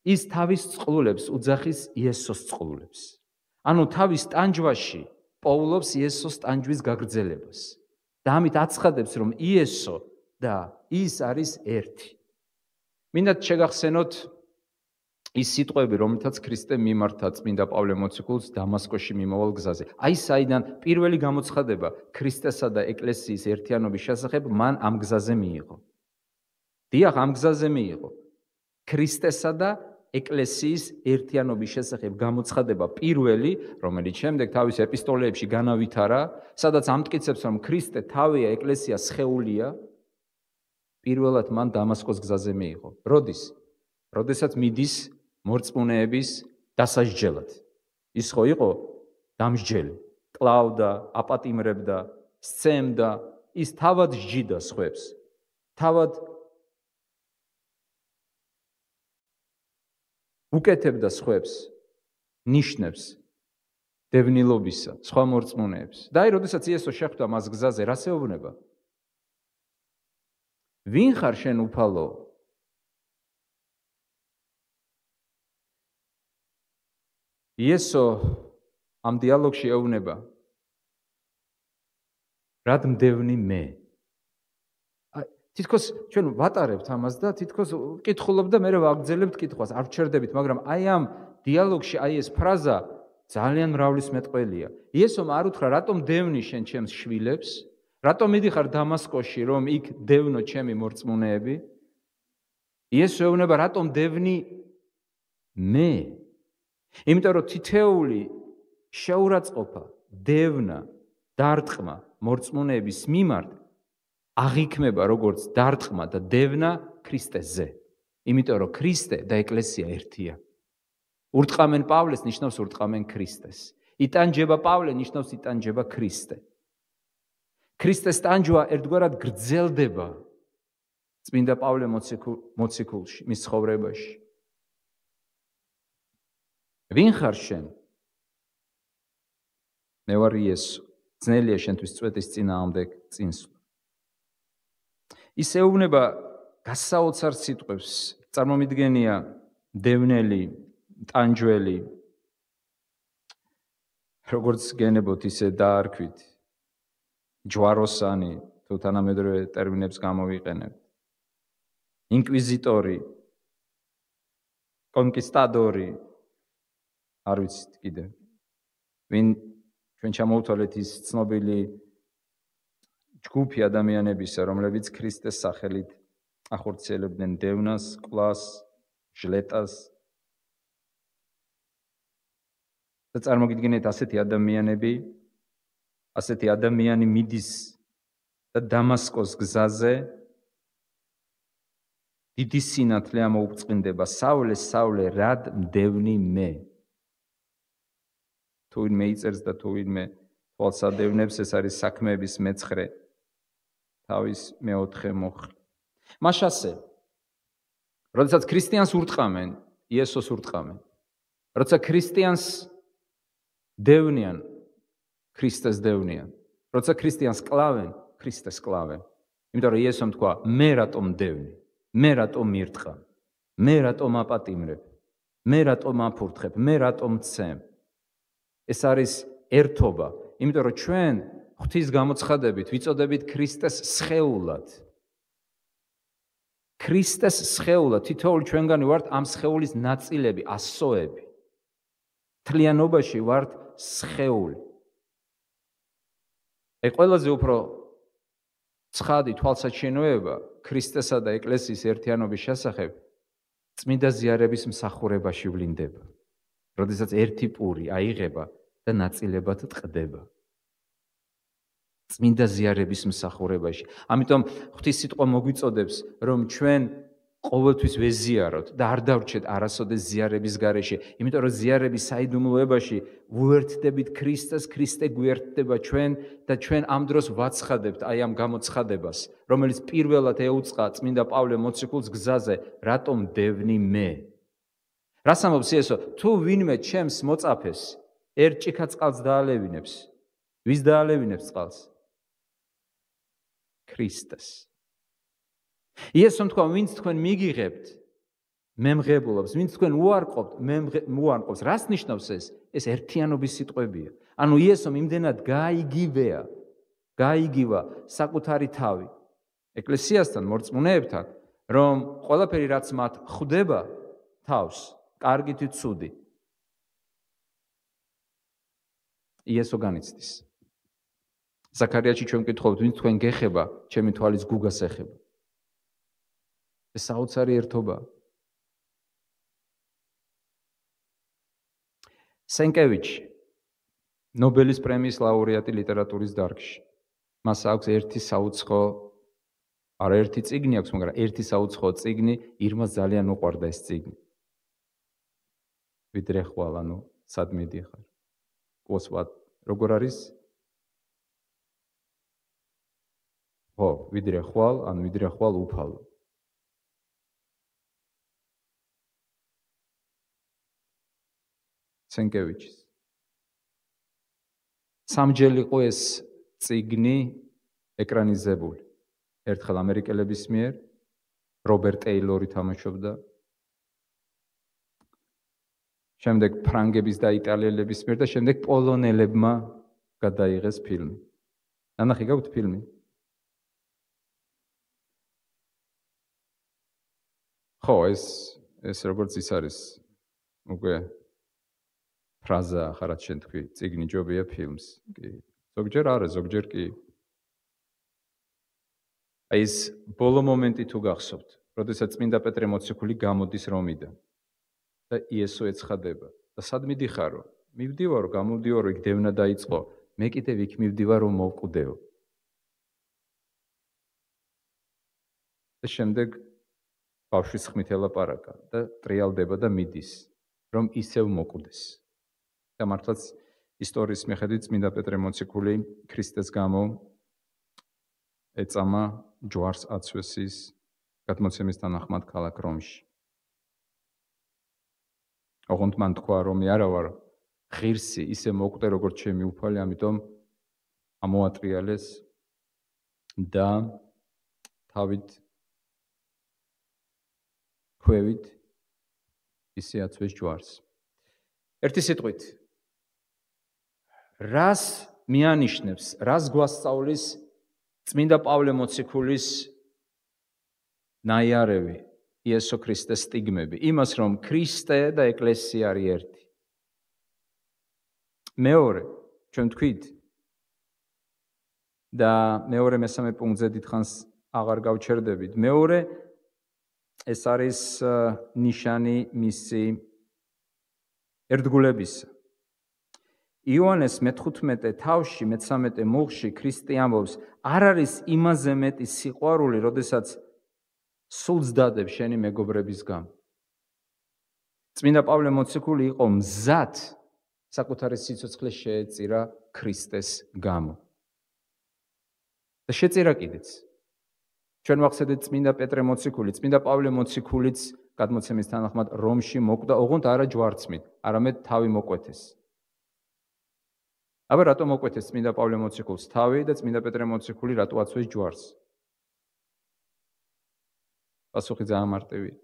ის თავის წყვილებს უძახის იესოს წყვილებს. ანუ თავის ტანჯვაში პოულობს იესოს ტანჯვის გაგრძელებას. და ამით აცხადებს, რომ იესო და ის არის ერთი. მინდათ შეგახსენოთ ის სიტყვები, რომელთაც ქრისტე მიმართა წმინდა პავლე მოციქულს დამასკოში მიმავალ გზაზე. აი საიდან პირველი გამოცხადება ქრისტესა და ეკლესიის ერთიანობის შესახებ მან ამ გზაზე მიიღო. დიახ, ამ გზაზე მიიღო. ქრისტესა და ეკლესიის ერთიანობის შესახებ გამოცხადება პირველი, რომელიც შემდეგ თავის ეპისტოლეებში განავითარა, სადაც ამტკიცებს, რომ ქრისტე თავია, ეკლესია სხეულია, პირველად მან დამასკოს გზაზე მიიღო. როდის? როდესაც მიდის მორწმუნეების დასასჯელად. ის ხო იყო დამსჯელი, კლავდა, აპატიმრებდა, სცემდა, ის თავად სჯიდა სხვებს. თავად უკეთებდა სხვებს, ნიშნებს, დევნილობისა, სხვა მორწმუნეებს. და აი, როდესაც იესო შეხვდა მას გზაზე, რას ეუბნება? ვინ ხარ შენ უფალო? იესო ამ დიალოგში ეუბნება, რად მდევნი მე? თითქოს ჩვენ ვატარებთ ამას და თითქოს ვკითხულობ და მერე ვაგრძელებთ კითხვას, არ ვჩერდებით, მაგრამ აი ამ დიალოგში აი ეს ფრაზა ძალიან მრავლისმეტყველია. იესომ არ უთხრა, რატომ დევნი შენ ჩემს შვილებს? რატომ მიდიხარ დამასკოში, რომ იქ დევნო ჩემი მორწმუნეები? იესო ეუბნება, რატომ დევნი მე? იმიტომ რომ თითეული შეურაცხყოფა, დევნა, დარტყმა მორწმუნეების მიმართ აღიქმება როგორც დარტყმა და დევნა ქრისტეზე. იმიტომ რომ ქრისტე და ეკლესია ერთია. ურტყამენ პავლეს ნიშნავს ურტყამენ ქრისტეს. იტანჯება პავლე ნიშნავს იტანჯება ქრისტე. ქრისტეს ტანჯვა ერთგვარად გრძელდება წმინდა პავლე მოციქულში, მის ცხოვრებაში. ვინ ხარ შენ? მე ვარ იესო. ძნელია შენთვის წვეთის წინააღმდეგ წინსვლა. ის ეუბნება გასაოცარ სიტყვებს, წარმომიდგენია დევნელი, ტანჯველი, როგორც გენებოთ ისე დაარქვით, ჯვაროსანი, თუ თანამედროვე ტერმინებს გამოვიყენებთ, ინკვიზიტორი, კონკისტადორი, არ ვიცით კიდე, ვინ ჩვენ ჩამოვთვალეთ ის ცნობილი ჯგუფი ადამიანებისა, რომლებიც ქრისტეს სახელით ახორციელებდნენ დევნას, კვლას, ჟლეტას. და წარმოგიდგენთ ასეთი ადამიანები, ასეთი ადამიანი მიდის და დამასკოს გზაზე დიდი სინათლე ამოუწყინდება, საულე, საულე, რად მდევნი მე? თუ ვინმე იწერს და თუ ვინმე თვალს ადევნებს, ეს არის საქმეების მეცხრე. თავის მეოთხე მოხი. მაშასე, როდესაც ქრისტიანს ურტყამენ, იესოს ურტყამენ. როცა ქრისტიანს დევნიან, ქრისტეს დევნიან. როცა ქრისტიანს კლავენ, ქრისტეს კლავენ. იმიტომ რომ იესომ თქვა, მე რატომ დევნი? მე რატომ მირტყამ? მე რატომ აპატიმრებ? მე რატომ აფურთხებ? მე რატომ მცემ? ეს არის ერთობა, იმიტომ რომ ჩვენ ღვთის გამოცხადებით ვიწოდებით ქრისტეს სხეულად. ქრისტეს სხეულად, თითოეული ჩვენგანი ვართ ამ სხეულის ნაწილები, ასოები. თლიანობაში ვართ სხეული. აი ყველაზე უფრო ცხადი თვალსაჩინოება ქრისტესა და ეკლესიის ერთიანობის შესახებ წმინდა ზიარების მსახურებაში ვლინდება. როდესაც ერთი პური აიღება და ნაწილებად ტყდება. წმინდა ზიარების მსახურებაში. ამიტომ ღვთის სიტყვა მოგვიწოდებს, რომ ჩვენ ყოველთვის ვეზიაროთ და არ დავრჩეთ არასოდეს ზიარების გარეშე, იმიტომ რომ ზიარების საიდუმლოებაში ვუერთდებით ქრისტეს, ქრისტე გვერდდება ჩვენ და ჩვენ ამ დროს ვაცხადებთ აი ამ გამოცხადებას, რომელიც პირველად ეუწყა წმინდა პავლე მოციქულს გზაზე, რატომ დევნი მე? რას ამბობს იესო? თუ ვინმე ჩემს მოწაფეს ერთ ჭიქა წყალს დაალევინებს, ვის დაალევინებს წყალს? ქრისტეს. იესომ თქვა, ვინც თქვენ მიგიღებთ, მემღებულობს, ვინც თქვენ უარყოფთ, უარყოფს. რას ნიშნავს ეს? ეს ერთიანობის სიტყვებია. ანუ იესომ იმდენად გაიგივა საკუთარი თავი ეკლესიასთან, მორწმუნეებთან, რომ ყველაფერი რაც მათ ხვდება თავს, კარგი თუ ცუდი, იესო განიცდის. ზაქარიაში ჩვენ ვკითხავთ, ვინც თქვენ გეხება, ჩემი თვალის გუგას ეხება. ეს საოცარი ერთობა. სენკევიჩი, ნობელის პრემიის ლაურეატი ლიტერატურის დარგში. მას აქვს ერთი საუცხო, არა ერთი წიგნი აქვს, მაგრამ ერთი საუცხო წიგნი, ირმას ძალიან უყვარდა ეს წიგნი. ვიდრე ხვალ, ანუ სად მიდიხარ? როგორ არის? ხო, ვიდრე ხვალ, ან ვიდრე ხვალ უფალო. სენკევიჩის. სამჯერ იყო ეს წიგნი ეკრანიზებული. ერთხელ ამერიკელების მიერ, რობერტ ტეილორი თამაშობდა. შემდეგ ფრანგების და იტალიელების მიერ და შემდეგ პოლონელებმა გადაიღეს ფილმი. ნანახი გაქვთ ფილმი? ხო, ეს როგორც ის არის, უკვე ფრაზა ხარ რაც შენ თქვი, წიგნი ჯობია ფილმს. კი. ზოგჯერ არა, ზოგჯერ კი. აი ეს ბოლო მომენტი თუ გახსოვთ, როდესაც წმინდა პეტრე მოციქული გამოდის რომიდან და იესო ეცხადება და სად მიდიხარო? მივდივარო, გამოვდივარო, იქ დევნა დაიწყო. მე კიდევ იქ მივდივარ რომ მოვკვდეო. და შემდეგ ბავშვის ხმით ელაპარაკა და ტრიალდება და მიდის, რომ ისევ მოკვდეს. და მართლაც ისტორიის მიხედვით წმინდა პეტრე მოციქული ქრისტეს გამო ეწამა ჯვარს აცვესის გადმოცემის თანახმად ქალაქ რომში. ოღონდ მან თქვა, რომ მე არა ვარ ღირსი, ისე მოკვდე როგორც ჩემი უფალი, ამიტომ ამოატრიალეს და თავით ქვევით ისე აცვეს ჯვარს. ერთი სიტყვით, რას მიანიშნებს, რას გვასწავლის წმინდა პავლე მოციქულის ნაიარევი, იესო ქრისტეს სტიგმები, იმას, რომ ქრისტე და ეკლესია არის ერთი. მეორე, ჩვენ თქვით და მეორე მესამე პუნქტზე დიდხანს აღარ გავჩერდებით. მეორე ეს არის ნიშანი მისი ერთგულებისა. იოანეს მე-15 თავში, მე-13 მუხში ქრისტე ამბობს, არ არის იმაზე მეტი სიყვარული, როდესაც სულს დადებ შენი მეგობრების გამო. წმინდა პავლე მოციქული იყო მზად საკუთარი სიცოცხლე შეეწირა ქრისტეს გამო. და შეწირა კიდეც. ჩვენ ვახსენეთ წმინდა პეტრე მოციქული, წმინდა პავლე მოციქულიც გადმოცემის თანახმად რომში მოკვდა, ოღონდ არა ჯვარცმით, არამედ თავი მოკვეთეს. აბა რატომ მოკვეთეს წმინდა პავლე მოციქულს თავი და წმინდა პეტრე მოციქული რატო აცვეს ჯვარს? პასუხი ძალიან მარტივია.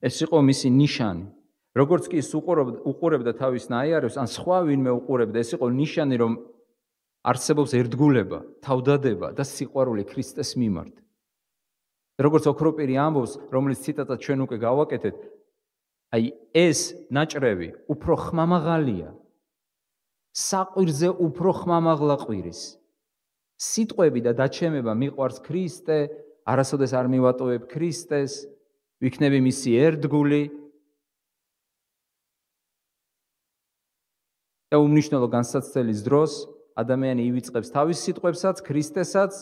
ეს იყო მისი ნიშანი. როგორც კი ის უყურებდა თავის ნაიარევს, ან სხვა ვინმე უყურებდა, ეს იყო ნიშანი, რომ არსებობს ერთგულება, თავდადება და სიყვარული ქრისტეს მიმართ. როგორც ოქროპირი ამბობს, რომელიც ციტატად ჩვენ უკვე გავაკეთეთ, აი ეს ნაჭრევი უფრო ხმამაღალია. საყვირზე უფრო ხმამაღლა ყვირის. სიტყვები და დაჩემება მიყვარს ქრისტე, არასოდეს არ მივატოვებ ქრისტეს, ვიქნები მისი ერთგული. და უმნიშვნელო განსაცდელის დროს ადამიანი ივიწყებს თავის სიტყვებსაც, ქრისტესაც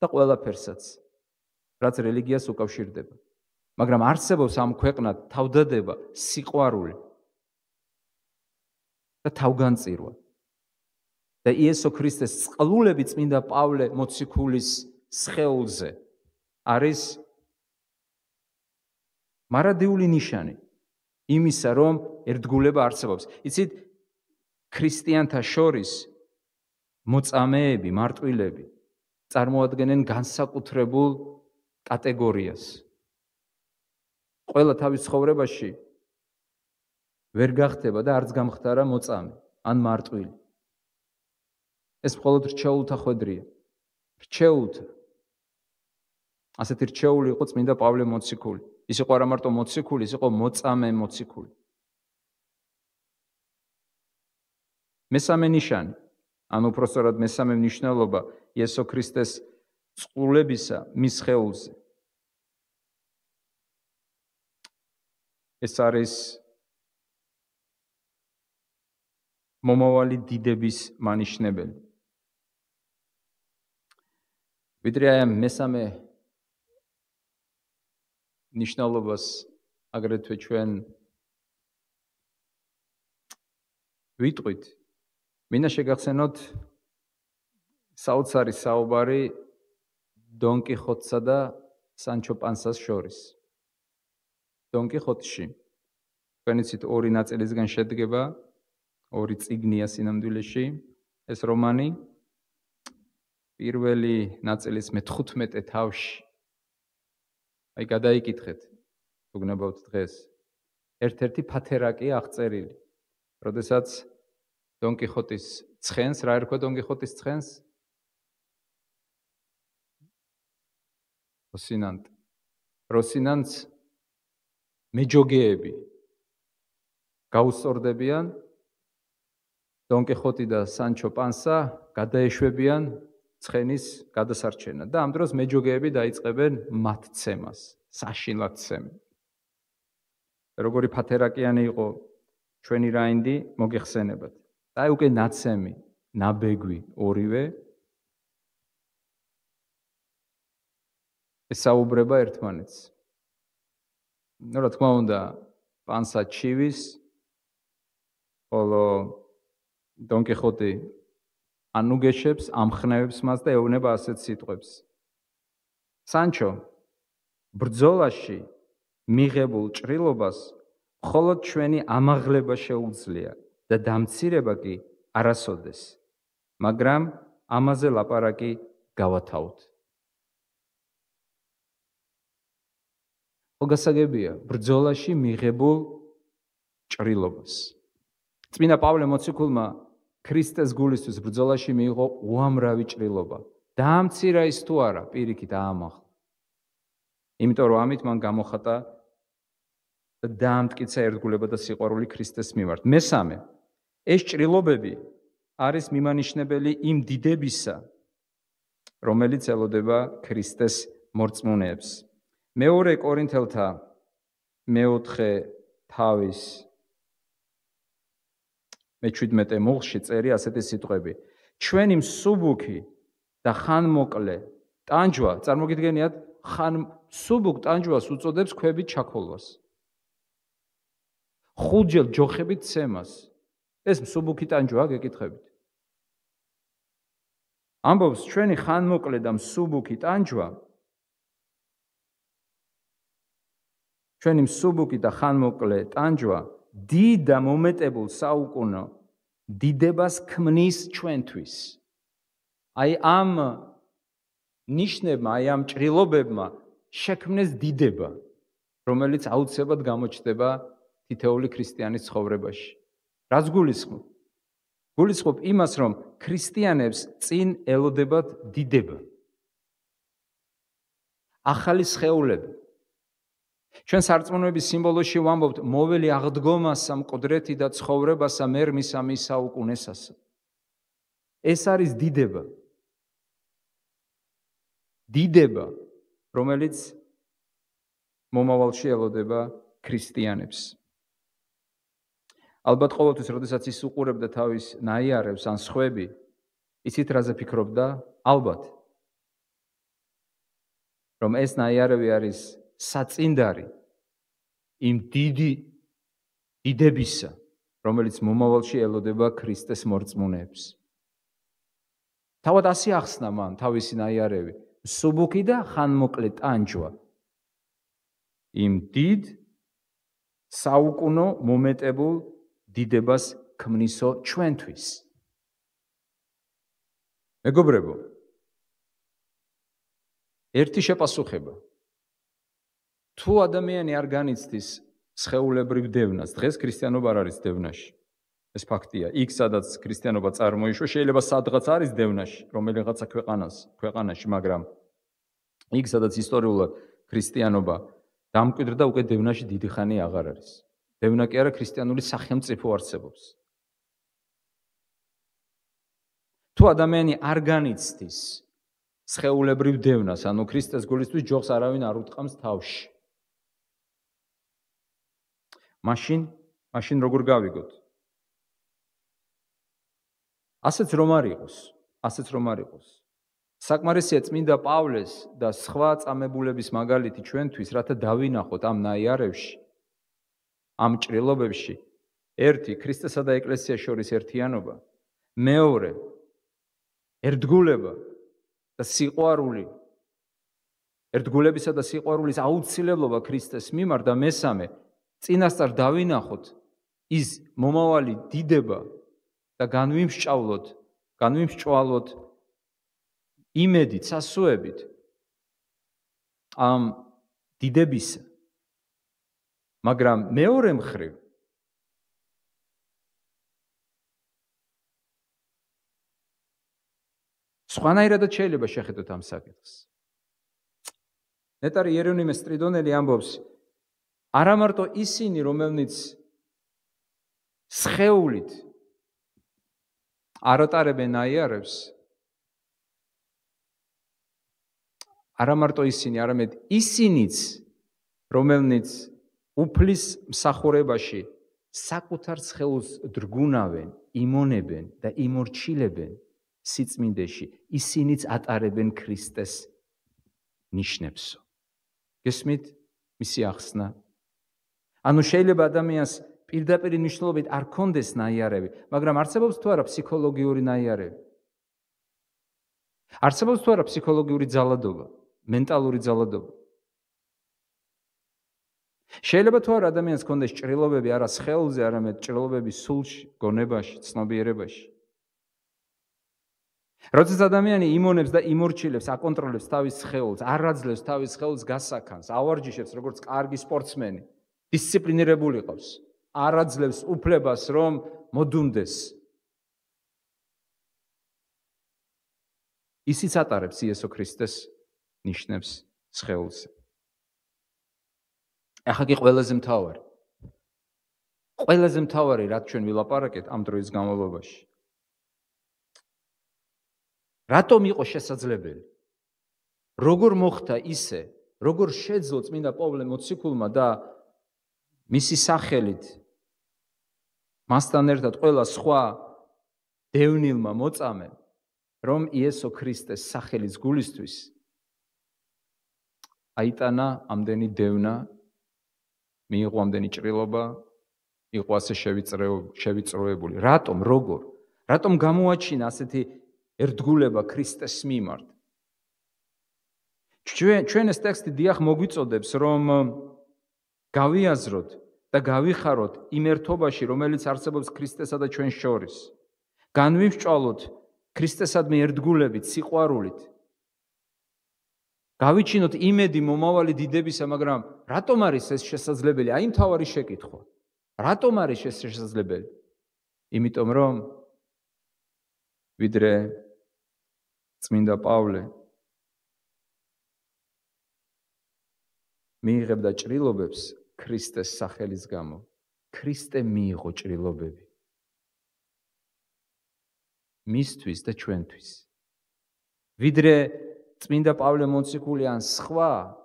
და ყველაფერსაც, რაც რელიგიას უკავშირდება. მაგრამ არსებობს ამ ქვეყნად თავდადება, სიყვარული და თავგანწირვა. და იესო ქრისტეს წყლულები წმინდა პავლე მოციქულის სხეულზე არის მარადიული ნიშანი იმისა, რომ ერთგულება არსებობს. იცით, ქრისტიანთა შორის მოწამეები, მარტვილები წარმოადგენენ განსაკუთრებულ კატეგორიას. ყველა თავის ცხოვრებაში ვერ გახდება და არც გამხდარა მოწამე ან მარტვილი. ეს მხოლოდ რჩეულთა ხვედრია. რჩეულთა. ასეთი რჩეული იყო წმინდა პავლე მოციქული. ის იყო არა მარტო მოციქული, ის იყო მოწამე მოციქული. მესამე ნიშანი, ან უпроსტად მესამე მნიშვნელობა იესო ქრისტეს წყლულებისა მის სხეულზე. ეს არის მომავალი დიდების მანიშნებელი. ვიდრე ამ მესამე ნიშნულობას აგრეთვე ჩვენ ვიტყვით, მინდა შეგახსენოთ საოცარი საუბარი დონ კიხოტსა და სანჩო პანსას შორის. დონ კიხოტში თქვენ იცით ორი ნაწილისგან შედგება, ორი წიგნია სინამდვილეში ეს რომანი. პირველი ნაწილის მე-15 თავში აი გადაიკითხეთ თუ გნებავთ დღეს. ერთ-ერთი ფათერაკია აღწერილი. როდესაც დონ კიხოტის ცხენს, რა ერქვა დონ კიხოტის ცხენს? როსინანტს მეჯოგეები გაუსწორდებიან, დონ კიხოტი და სანჩო პანსა გადაეშვებიან ცხენის გადასარჩენად და ამ დროს მეჯოგეები დაიწყებენ მათცემას, საშინლად ცემენ. როგორი ფათერაკიანი იყო ჩვენი რაინდი მოგეხსენებათ. და აი უკვე ნაცემი, ნაბეგვი ორივე ესაუბრება ერთმანეთს. რა თქმა უნდა, პანსა ჩივის, ხოლო დონ კიხოტი ანუგეშებს, ამხნევებს მას და ეუბნება ასეთ სიტყვებს. სანჩო, ბრძოლაში მიღებულ ჭრილობას მხოლოდ ჩვენი ამაღლება შეუძლია და დამცირება კი არასოდეს, მაგრამ ამაზე ლაპარაკი გავათავთ. გასაგებია ბრძოლაში მიღებულ ჭრილობას. წმინდა პავლე მოციქულმა ქრისტეს გულისთვის ბრძოლაში მიიღო უამრავი ჭრილობა. დაამცირა ის თუ არა, პირიქით აამახლა. იმიტომ რომ ამით მან გამოხატა და დაამტკიცა ერთგულება და სიყვარული ქრისტეს მიმართ. მესამე, ეს ჭრილობები არის მიმანიშნებელი იმ დიდებისა, რომელიც ელოდება ქრისტეს მორწმუნეებს. მეორე კორინთელთა მე-4 თავის მე-17 მუხლში წერი ასეთი სიტყვები. ჩვენი მსუბუქი და ხანმოკლე ტანჯვა, წარმოგიდგენიათ, მსუბუქ ტანჯვას უწოდებს ქვებით ჩაქოლვას. ხუთჯერ ჯოხებით ცემას. ეს მსუბუქი ტანჯვაა, გეკითხებით. ამბობს ჩვენი ხანმოკლე და მსუბუქი ტანჯვა ჩვენი მსუბუქი და ხანმოკლე ტანჯვა დიდ და მომეტებულ საუკუნო დიდებას ქმნის ჩვენთვის. აი ამ ნიშნებმა, აი ამ ჭრილობებმა შექმნეს დიდება, რომელიც აუცილებლად გამოჩნდება თითოეული ქრისტიანის ცხოვრებაში. რაც გულისხმობ? გულისხმობ იმას, რომ ქრისტიანებს წინ ელოდებათ დიდება. ახალი სხეულები. ჩვენ სარწმუნოების სიმბოლოში ვამბობთ მოველი აღდგომასა, მკვდრეთი და ცხოვრებასა მერმისა მის საუკუნესასა. ეს არის დიდება. დიდება, რომელიც მომავალში ელოდება ქრისტიანებს. ალბათ ყოველთვის, როდესაც ის უყურებდა თავის ნაიარევს ან სხვები, იცით რაზე ფიქრობდა? ალბათ, რომ ეს ნაიარევი არის საწინდარი იმ დიდებისა, რომელიც მომავალში ელოდება ქრისტეს მორწმუნეებს. თავად ასე ახსნა მან თავისი ნაიარევი, მსუბუქი და ხანმოკლე ტანჯვა იმ დიდ საუკუნო მომეტებულ დიდებას ქმნისო ჩვენთვის. მეგობრებო, ერთი შეპასუხება. თუ ადამიანი არ განიცდის სხეულებრივ დევნას, დღეს ქრისტიანობა არ არის დევნაში. ეს ფაქტია. იქ სადაც ქრისტიანობა წარმოიშვა, შეიძლება სადღაც არის დევნაში, რომელიღაცა ქვეყანაში, მაგრამ იქ სადაც ისტორიულად ქრისტიანობა დამკვიდრდა, უკვე დევნაში დიდი ხანი აღარ არის. დევნა კი არა, ქრისტიანული სახელმწიფო არსებობს. თუ ადამიანი არ განიცდის სხეულებრივ დევნას, ანუ ქრისტეს გულისთვის ჯოხს არავინ არ უტყამს თავში. მაშინ როგორ გავიგოთ? ასეც რომ არ იყოს. საკმარისია წმინდა პავლეს და სხვა წამებულების მაგალითი ჩვენთვის, რათა დავინახოთ ამ ნაიარევში, ამ ჭრილობებში ერთი ქრისტესა და ეკლესიას შორის ერთიანობა, მეორე ერთგულება და სიყვარული, ერთგულებისა და სიყვარულის აუცილებლობა ქრისტეს მიმართ და მესამე წინასწარ დავინახოთ ის მომავალი დიდება და განვიმსჭვალოთ იმედით, სასუებით ამ დიდებისა. მაგრამ მეორე მხრივ სხვანაირადაც შეიძლება შეხედოთ ამ საკითხს. ნეტარი იერონიმე სტრიდონელი ამბობს, არა მარტო ისინი, რომელნიც სხეულით არ ატარებენ აიარებს, არა მარტო ისინი, არამედ ისინიც, რომელნიც უფლის მსახურებაში საკუთარ სხეულს დრგუნავენ, იმონებენ და იმორჩილებენ სიწმინდეში, ისინიც ატარებენ ქრისტეს ნიშნებსო. გესმით მისი ახსნა? ანუ შეიძლება ადამიანს პირდაპირ მნიშვნელობით არ ქონდეს ნაიარევი, მაგრამ არსებობს თუ არა ფსიქოლოგიური ნაიარევი? არსებობს თუ არა ფსიქოლოგიური ძალადობა, მენტალური ძალადობა? შეიძლება თუ არა ადამიანს ქონდეს ჭრილობები არა სხეულზე, არამედ ჭრილობები სულში, გონებაში, ცნობიერებაში. როდესაც ადამიანი იმონებს და იმორჩილებს, აკონტროლებს თავის სხეულს, არ აძლევს თავის სხეულს გასაქანს, ავარჯიშებს როგორც კარგი სპორტსმენი, დისციპლინირებული ყავს, არ აძლევს უფლებას რომ მოდუნდეს. ისიც ატარებს იესო ქრისტეს ნიშნებს სხეულზე. ახლა კი ყველაზე მთავარი, რაც ჩვენ ვილაპარაკეთ ამ დროის განმავლობაში. რატომ იყო შესაძლებელი? როგორ მოხდა ისე, როგორ შეძლო წმინდა პავლე მოციქულმა და მისი სახელით მასთან ერთად ყველა სხვა დევნილმა მოწამემ, რომ იესო ქრისტეს სახელის გულისთვის აიტანა ამდენი დევნა, მიიღო ამდენი ჭრილობა, იყო ასე შევიწროებული. რატომ, როგორ? რატომ გამოაჩინა ასეთი ერთგულება ქრისტეს მიმართ? ჩვენ ეს ტექსტი დიახ მოგვიწოდებს, რომ გავიაზროთ და გავიხაროთ იმ ერთობაში, რომელიც არსებობს ქრისტესა და ჩვენ შორის. განვიმსჭვალოთ ქრისტესადმი ერთგულებით, სიყვარულით. გავიჩინოთ იმედი მომავალი დიდებისა, მაგრამ რატომ არის ეს შესაძლებელი? აი მთავარი შეკითხვა. რატომ არის ეს შესაძლებელი? იმიტომ რომ ვიდრე წმინდა პავლე მიიღებდა ჭრილობებს ქრისტეს სახელის გამო, ქრისტე მიიღო ჭრილობები მისთვის და ჩვენთვის. ვიდრე წმინდა პავლე მოციქული ან სხვა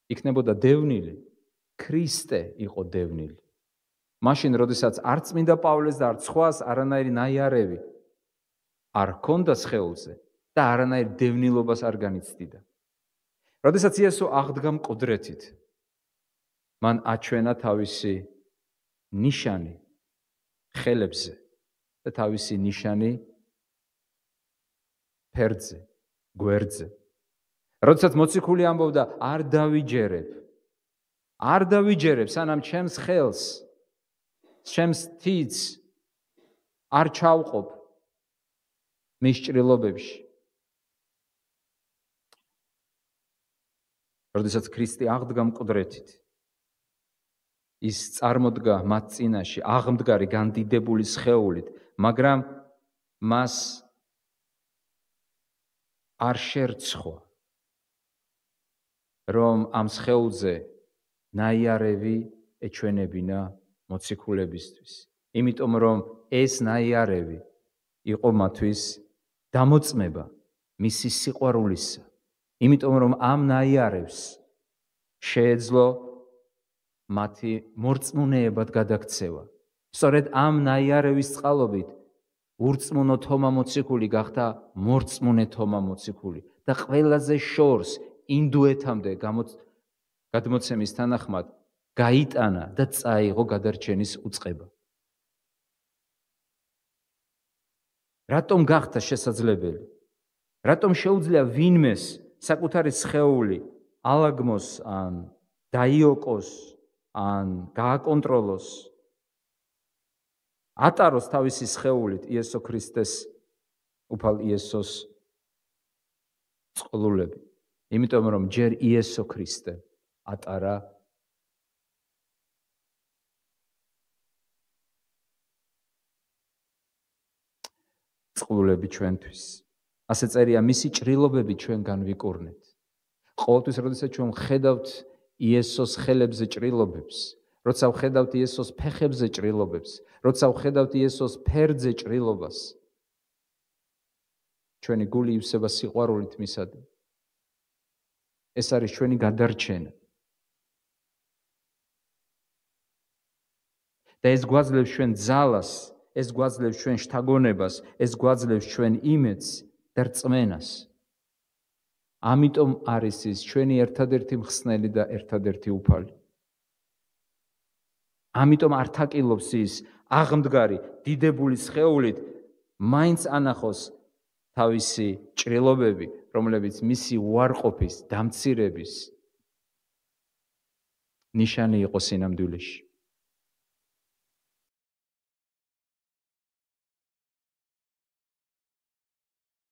იქნებოდა დევნილი, ქრისტე იყო დევნილი. მაშინ, როდესაც არ წმინდა პავლეს და არ სხვას არანაირი ნაიარევი არ ჰქონდა სხეულზე და არანაირ დევნილობას არ განიცდიდა. როდესაც იესო აღდგა მკვდრეთით, მან აჩვენა თავისი ნიშანი ხელებზე და თავისი ნიშანი ფერდზე, გვერდზე. როდესაც მოციქული ამბობდა, არ დავიჯერებ, სანამ ჩემს ხელს, ჩემს თითს არ ჩავყოფ მის ჭრილობებში. როდესაც ქრისტე აღდგა მკვდრეთით, ის წარმოდგა მათ წინაშე აღმდგარი განდიდებული სხეულით, მაგრამ მას არ შერცხვა, რომ ამ სხეულზე ნაიარევი ეჩვენებინა მოციქულებისთვის. იმიტომ რომ ეს ნაიარევი იყო მათთვის დამოწმება მისი სიყვარულისა. იმიტომ რომ ამ ნაიარევს შეეძლო მათი მორწმუნეებად გადაქცევა. სწორედ ამ ნაიარევის წყალობით ურწმუნო თომა მოციქული გახდა მორწმუნე თომა მოციქული და ყველაზე შორს ინდუეთამდე გადმოცემის თანახმად გაიტანა და წაიღო გადარჩენის უწყება. რატომ გახდა შესაძლებელი? რატომ შეუძლია ვინმეს საკუთარი სხეული ალაგმოს ან დაიოკოს ან გააკონტროლოს? ატაროს თავისი სხეულით იესო ქრისტეს უფალ იესოს წყლულები. იმიტომ რომ ჯერ იესო ქრისტე ატარა წყლულები ჩვენთვის. ასე წერია, მისი ჭრილობები ჩვენგან ვიკურნეთ. ყოველთვის, როდესაც ჩვენ ხედავთ იესოს ხელებზე ჭრილობებს, როცა ვხედავთ იესოს ფეხებზე ჭრილობებს, როცა ვხედავთ იესოს ფერձე ჭრილობას, ჩვენი გული ივსება სიყვარულით მისადმი. ეს არის ჩვენი გადარჩენა. და ეს გვაძლევს ჩვენ ძალას, ეს გვაძლევს ჩვენ შთაგონებას, ეს გვაძლევს ჩვენ იმედს და რწმენას. ამიტომ არის ის ჩვენი ერთადერთი მხსნელი და ერთადერთი უფალი. ამიტომ არ თაკილობს ის აღმდგარი დიდებული სხეულით მაინც ანახოს თავისი ჭრილობები, რომლებიც მისი უარყოფის, დამცირების ნიშანი იყო სინამდვილეში.